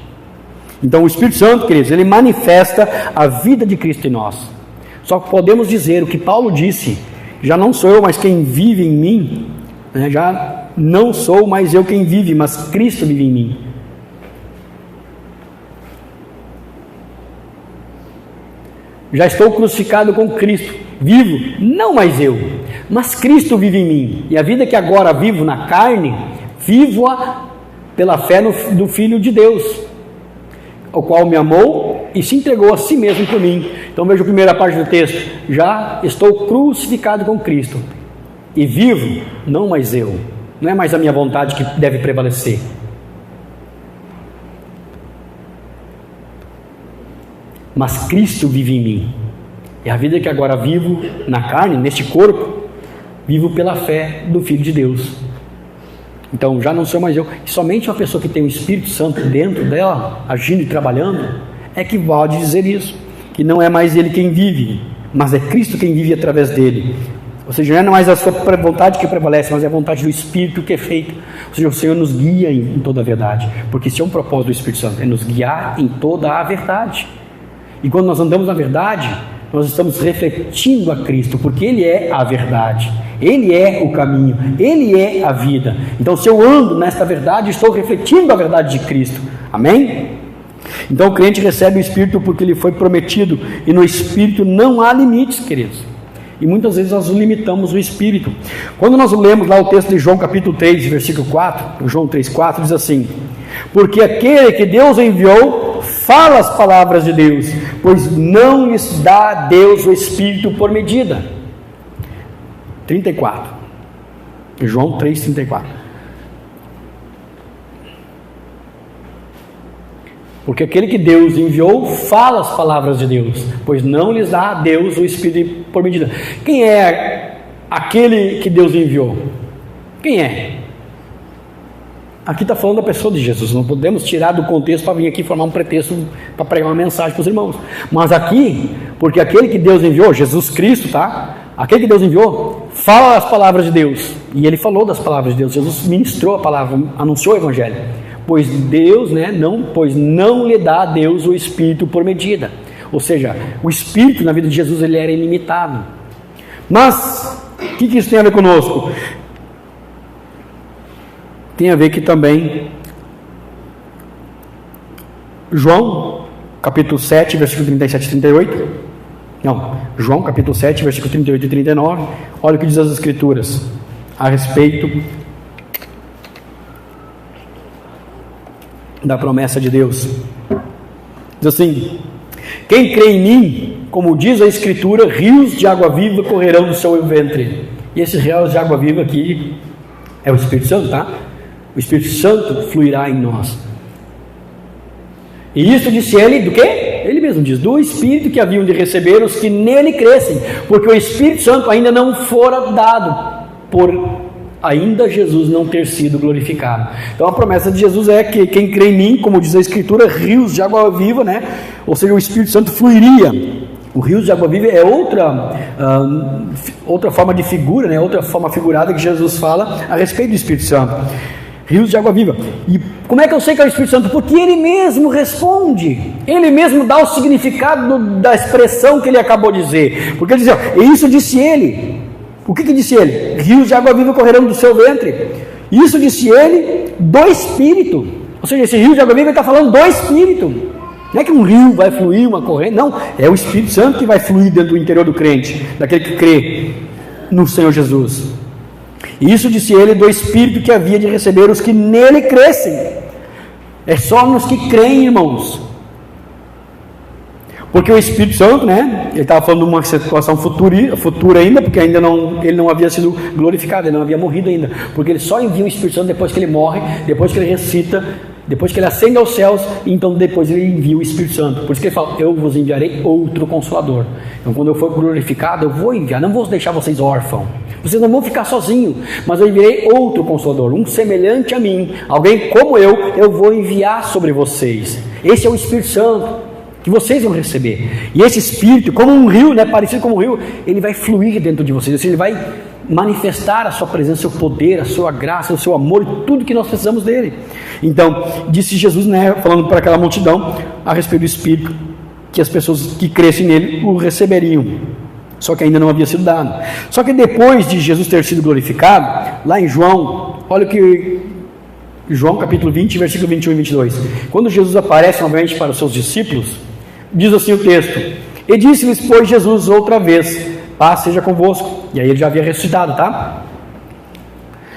Então o Espírito Santo, queridos, ele manifesta a vida de Cristo em nós. Só que podemos dizer o que Paulo disse: já não sou eu, mas quem vive em mim, né? Já não sou mais eu quem vive, mas Cristo vive em mim. Já estou crucificado com Cristo, vivo, não mais eu, mas Cristo vive em mim. E a vida que agora vivo na carne, vivo-a pela fé do Filho de Deus, o qual me amou e se entregou a si mesmo por mim. Então veja a primeira parte do texto: já estou crucificado com Cristo, e vivo, não mais eu, não é mais a minha vontade que deve prevalecer. Mas Cristo vive em mim. E a vida que agora vivo na carne, neste corpo, vivo pela fé do Filho de Deus. Então já não sou mais eu. E somente uma pessoa que tem o Espírito Santo dentro dela, agindo e trabalhando, é que pode dizer isso, que não é mais ele quem vive, mas é Cristo quem vive através dele. Ou seja, não é mais a sua vontade que prevalece, mas é a vontade do Espírito que é feita. Ou seja, o Senhor nos guia em toda a verdade, porque esse é um propósito do Espírito Santo, é nos guiar em toda a verdade. E quando nós andamos na verdade, nós estamos refletindo a Cristo, porque Ele é a verdade, Ele é o caminho, Ele é a vida. Então, se eu ando nesta verdade, estou refletindo a verdade de Cristo. Amém? Então, o crente recebe o Espírito porque Ele foi prometido, e no Espírito não há limites, queridos. E muitas vezes nós limitamos o Espírito. Quando nós lemos lá o texto de João capítulo 3, versículo 4, João 3,4, diz assim: porque aquele que Deus enviou fala as palavras de Deus, pois não lhes dá Deus o Espírito por medida. 34, João 3,34. Porque aquele que Deus enviou fala as palavras de Deus, pois não lhes dá a Deus o Espírito por medida. Quem é aquele que Deus enviou? Quem é? Aqui está falando da pessoa de Jesus. Não podemos tirar do contexto para vir aqui formar um pretexto para pregar uma mensagem para os irmãos. Mas aqui, porque aquele que Deus enviou, Jesus Cristo, tá? Aquele que Deus enviou, fala as palavras de Deus. E ele falou das palavras de Deus. Jesus ministrou a palavra, anunciou o Evangelho. Pois Deus, pois não lhe dá a Deus o Espírito por medida. Ou seja, o Espírito na vida de Jesus ele era ilimitado. Mas O que isso tem a ver conosco? Tem a ver que também João, capítulo 7, versículo 37 e 38. Não, João, capítulo 7, versículo 38 e 39. Olha o que diz as Escrituras a respeito da promessa de Deus. Diz assim: quem crê em mim, como diz a Escritura, rios de água viva correrão do seu ventre. E esses rios de água viva aqui é o Espírito Santo, tá? O Espírito Santo fluirá em nós. E isso disse ele, do quê? Ele mesmo diz, do Espírito que haviam de receber os que nele crescem, porque o Espírito Santo ainda não fora dado, por ainda Jesus não ter sido glorificado. Então a promessa de Jesus é que quem crê em mim, como diz a Escritura, rios de água viva, né? Ou seja, o Espírito Santo fluiria. O rio de água viva é outra forma de figura, né? Outra forma figurada que Jesus fala a respeito do Espírito Santo. Rios de água viva. E como é que eu sei que é o Espírito Santo? Porque ele mesmo responde, ele mesmo dá o significado da expressão que ele acabou de dizer. Porque ele diz, isso disse ele. O que disse ele? Rios de água viva correrão do seu ventre. Isso disse ele do Espírito. Ou seja, esse rio de água viva está falando do Espírito. Não é que um rio vai fluir, uma corrente, não, é o Espírito Santo que vai fluir dentro do interior do crente, daquele que crê no Senhor Jesus. E isso disse ele do Espírito que havia de receber os que nele crescem. É só nos que creem, irmãos. Porque o Espírito Santo, né, ele estava falando de uma situação futura ainda, porque ainda ele não havia sido glorificado, ele não havia morrido ainda, porque ele só envia o Espírito Santo depois que ele morre, depois que ele ressuscita, depois que ele ascende aos céus, então depois ele envia o Espírito Santo. Por isso que ele fala, eu vos enviarei outro Consolador. Então quando eu for glorificado, eu vou enviar, não vou deixar vocês órfãos, vocês não vão ficar sozinhos, mas eu enviarei outro Consolador, um semelhante a mim, alguém como eu vou enviar sobre vocês. Esse é o Espírito Santo que vocês vão receber. E esse Espírito, como um rio, né, parecido com um rio, ele vai fluir dentro de vocês, ele vai manifestar a sua presença, seu poder, a sua graça, o seu amor e tudo que nós precisamos dele. Então, disse Jesus, né, falando para aquela multidão a respeito do Espírito, que as pessoas que crescem nele o receberiam, só que ainda não havia sido dado. Só que depois de Jesus ter sido glorificado, lá em João, olha o que João capítulo 20, versículo 21 e 22, quando Jesus aparece novamente para os seus discípulos, diz assim o texto: e disse-lhes, pois, Jesus outra vez, paz seja convosco. E aí ele já havia ressuscitado, tá?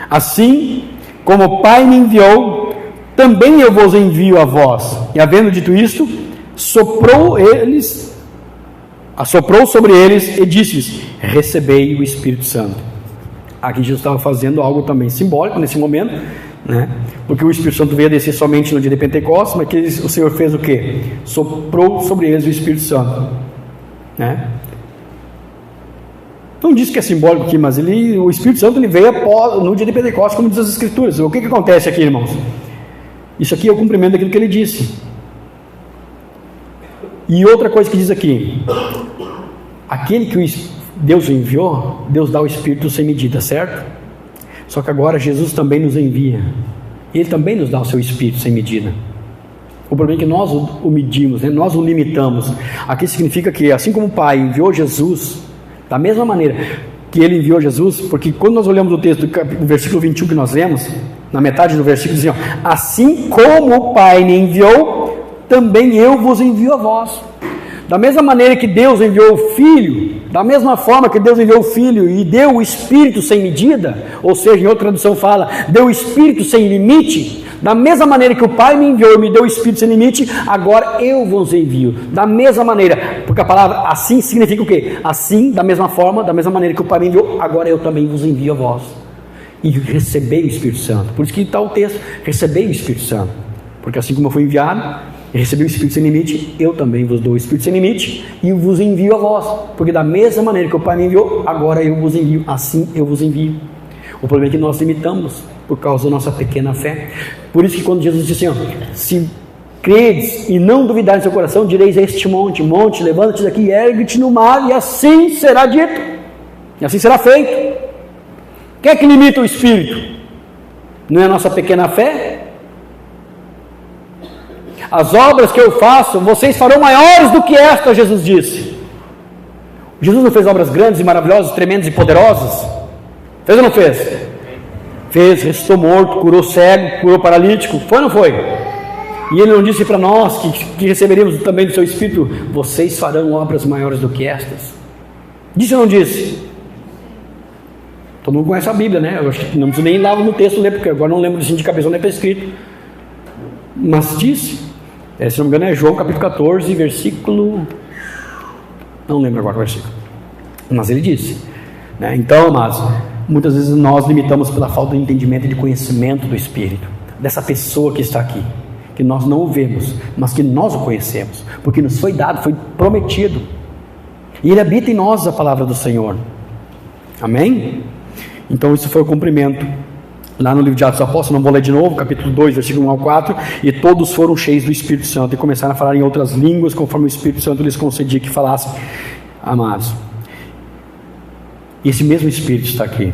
Assim como o Pai me enviou, também eu vos envio a vós. E havendo dito isto, assoprou sobre eles e disse-lhes, recebei o Espírito Santo. Aqui Jesus estava fazendo algo também simbólico nesse momento, né? Porque o Espírito Santo veio descer somente no dia de Pentecostes, mas que o Senhor fez o quê? Soprou sobre eles o Espírito Santo, né? Não diz que é simbólico aqui, mas o Espírito Santo ele veio no dia de Pentecostes, como diz as Escrituras. O que acontece aqui, irmãos? Isso aqui é o cumprimento daquilo que ele disse. E outra coisa que diz aqui, aquele que Deus enviou, Deus dá o Espírito sem medida, certo? Só que agora Jesus também nos envia, ele também nos dá o seu Espírito sem medida. O problema é que nós o medimos, né? Nós o limitamos. Aqui significa que assim como o Pai enviou Jesus, da mesma maneira que ele enviou Jesus, porque quando nós olhamos o texto do versículo 21 que nós lemos, na metade do versículo diz assim, assim como o Pai me enviou, também eu vos envio a vós. Da mesma maneira que Deus enviou o Filho, da mesma forma que Deus enviou o Filho e deu o Espírito sem medida, ou seja, em outra tradução fala, deu o Espírito sem limite, da mesma maneira que o Pai me enviou e me deu o Espírito sem limite, agora eu vos envio. Da mesma maneira, porque a palavra assim significa o quê? Assim, da mesma forma, da mesma maneira que o Pai me enviou, agora eu também vos envio a vós. E recebei o Espírito Santo. Por isso que está o texto, recebei o Espírito Santo. Porque assim como eu fui enviado, e recebi o Espírito sem limite, eu também vos dou o Espírito sem limite e vos envio a vós. Porque da mesma maneira que o Pai me enviou, agora eu vos envio, assim eu vos envio. O problema é que nós limitamos por causa da nossa pequena fé. Por isso que quando Jesus disse assim, se credes e não duvidares no seu coração, direis a este monte, levanta-te daqui e ergue-te no mar, e assim será dito, e assim será feito. Quem é que limita o Espírito? Não é a nossa pequena fé? As obras que eu faço, vocês farão maiores do que esta, Jesus disse. Jesus não fez obras grandes e maravilhosas, tremendas e poderosas? Fez ou não fez? Fez, ressuscitou morto, curou cego, curou paralítico. Foi ou não foi? E Ele não disse para nós que receberíamos também do Seu Espírito: vocês farão obras maiores do que estas? Disse ou não disse? Todo mundo conhece a Bíblia, né? Eu acho que não preciso nem ir lá no texto ler, porque agora não lembro de cabeça onde é escrito. Mas disse, se não me engano é João capítulo 14, versículo... não lembro agora o versículo. Mas Ele disse, né? Então, amados, muitas vezes nós limitamos pela falta de entendimento e de conhecimento do Espírito, dessa pessoa que está aqui, que nós não o vemos, mas que nós o conhecemos, porque nos foi dado, foi prometido, e Ele habita em nós a palavra do Senhor. Amém? Então isso foi o cumprimento lá no livro de Atos dos Apóstolos. Não vou ler de novo, capítulo 2, versículo 1 ao 4. E todos foram cheios do Espírito Santo e começaram a falar em outras línguas, conforme o Espírito Santo lhes concedia que falassem. Amados, esse mesmo Espírito está aqui,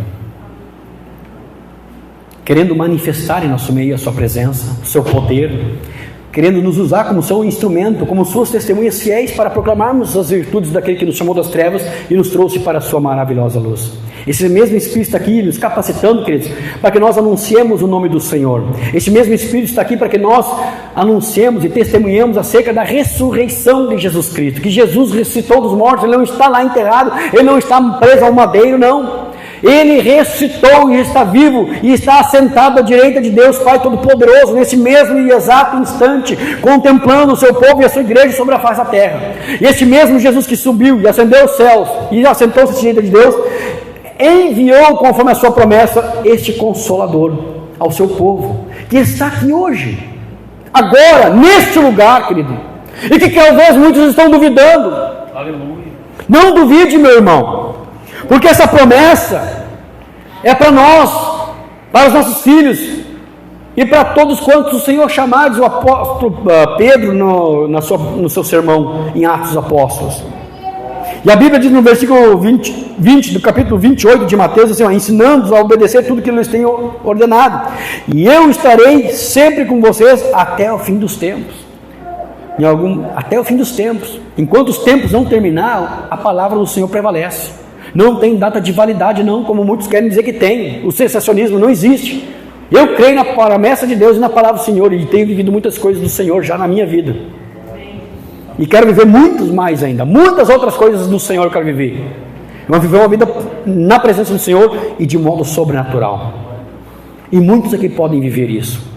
querendo manifestar em nosso meio a sua presença, o seu poder, querendo nos usar como seu instrumento, como suas testemunhas fiéis, para proclamarmos as virtudes daquele que nos chamou das trevas e nos trouxe para a sua maravilhosa luz. Esse mesmo Espírito está aqui nos capacitando, queridos, para que nós anunciemos o nome do Senhor. Esse mesmo Espírito está aqui para que nós anunciemos e testemunhemos acerca da ressurreição de Jesus Cristo, que Jesus ressuscitou dos mortos. Ele não está lá enterrado, Ele não está preso a um madeiro, não. Ele ressuscitou e está vivo e está assentado à direita de Deus Pai Todo-Poderoso, nesse mesmo e exato instante, contemplando o seu povo e a sua igreja sobre a face da terra. E esse mesmo Jesus que subiu e ascendeu aos céus e assentou-se à direita de Deus, enviou, conforme a sua promessa, este Consolador ao seu povo, que está aqui hoje, agora, neste lugar, querido, e que talvez muitos estão duvidando. Aleluia. Não duvide, meu irmão, porque essa promessa é para nós, para os nossos filhos e para todos quantos o Senhor chamar, diz o apóstolo Pedro no seu sermão em Atos dos Apóstolos. E a Bíblia diz no versículo 20 do capítulo 28 de Mateus, assim, ensinando-os a obedecer tudo que eles têm ordenado. E eu estarei sempre com vocês até o fim dos tempos. Até o fim dos tempos. Enquanto os tempos não terminar, a palavra do Senhor prevalece. Não tem data de validade, não, como muitos querem dizer que tem. O sensacionismo não existe. Eu creio na promessa de Deus e na palavra do Senhor, e tenho vivido muitas coisas do Senhor já na minha vida. E quero viver muitos mais ainda, muitas outras coisas do Senhor eu quero viver. Eu vou viver uma vida na presença do Senhor e de modo sobrenatural. E muitos aqui podem viver isso,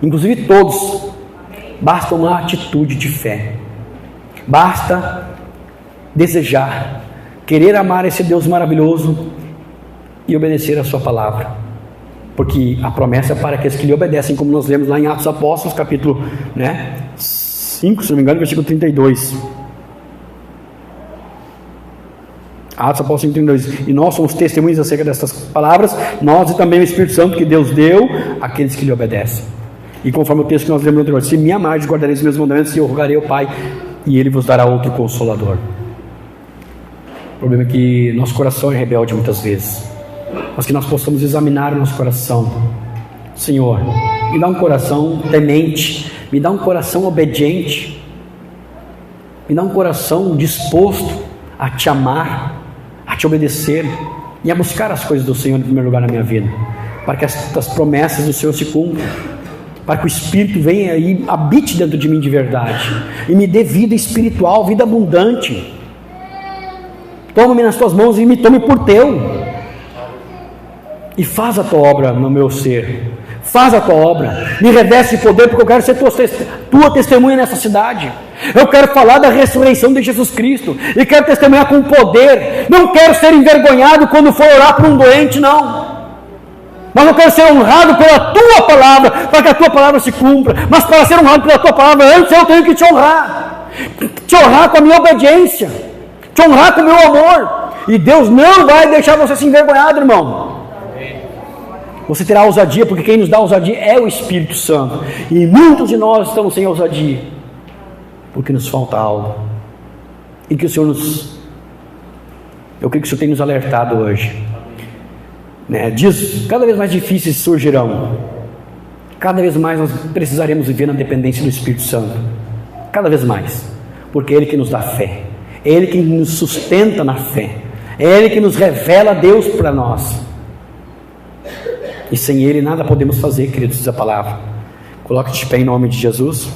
inclusive todos. Basta uma atitude de fé, basta desejar, querer amar esse Deus maravilhoso e obedecer a sua palavra, porque a promessa é para aqueles que lhe obedecem, como nós lemos lá em Atos dos Apóstolos, capítulo 5, se não me engano, versículo 32. Atos dos Apóstolos 5:32. E nós somos testemunhas acerca dessas palavras, nós e também o Espírito Santo que Deus deu àqueles que lhe obedecem. E conforme o texto que nós lemos anterior, se me amardes, guardareis os meus mandamentos, e eu rogarei ao Pai, e Ele vos dará outro Consolador. O problema é que nosso coração é rebelde muitas vezes, mas que nós possamos examinar o nosso coração. Senhor, me dá um coração temente, me dá um coração obediente, me dá um coração disposto a te amar, a te obedecer e a buscar as coisas do Senhor em primeiro lugar na minha vida, para que as promessas do Senhor se cumpram, para que o Espírito venha e habite dentro de mim de verdade e me dê vida espiritual, vida abundante. Toma-me nas tuas mãos e me tome por teu, e faz a tua obra no meu ser. Faz a tua obra, me reveste de poder, porque eu quero ser tua testemunha nessa cidade. Eu quero falar da ressurreição de Jesus Cristo e quero testemunhar com poder. Não quero ser envergonhado quando for orar por um doente, não. Mas eu quero ser honrado pela tua palavra, para que a tua palavra se cumpra. Mas para ser honrado pela tua palavra, antes eu tenho que te honrar. Te honrar com a minha obediência, te honrar com o meu amor. E Deus não vai deixar você se envergonhado, irmão. Você terá ousadia, porque quem nos dá ousadia é o Espírito Santo. E muitos de nós estamos sem ousadia, porque nos falta algo. E que o Senhor eu creio que o Senhor tem nos alertado hoje. Dias cada vez mais difíceis surgirão. Cada vez mais nós precisaremos viver na dependência do Espírito Santo. Cada vez mais. Porque é Ele que nos dá fé. É Ele que nos sustenta na fé. É Ele que nos revela Deus para nós. E sem Ele nada podemos fazer, queridos, diz a palavra. Coloque de pé em nome de Jesus.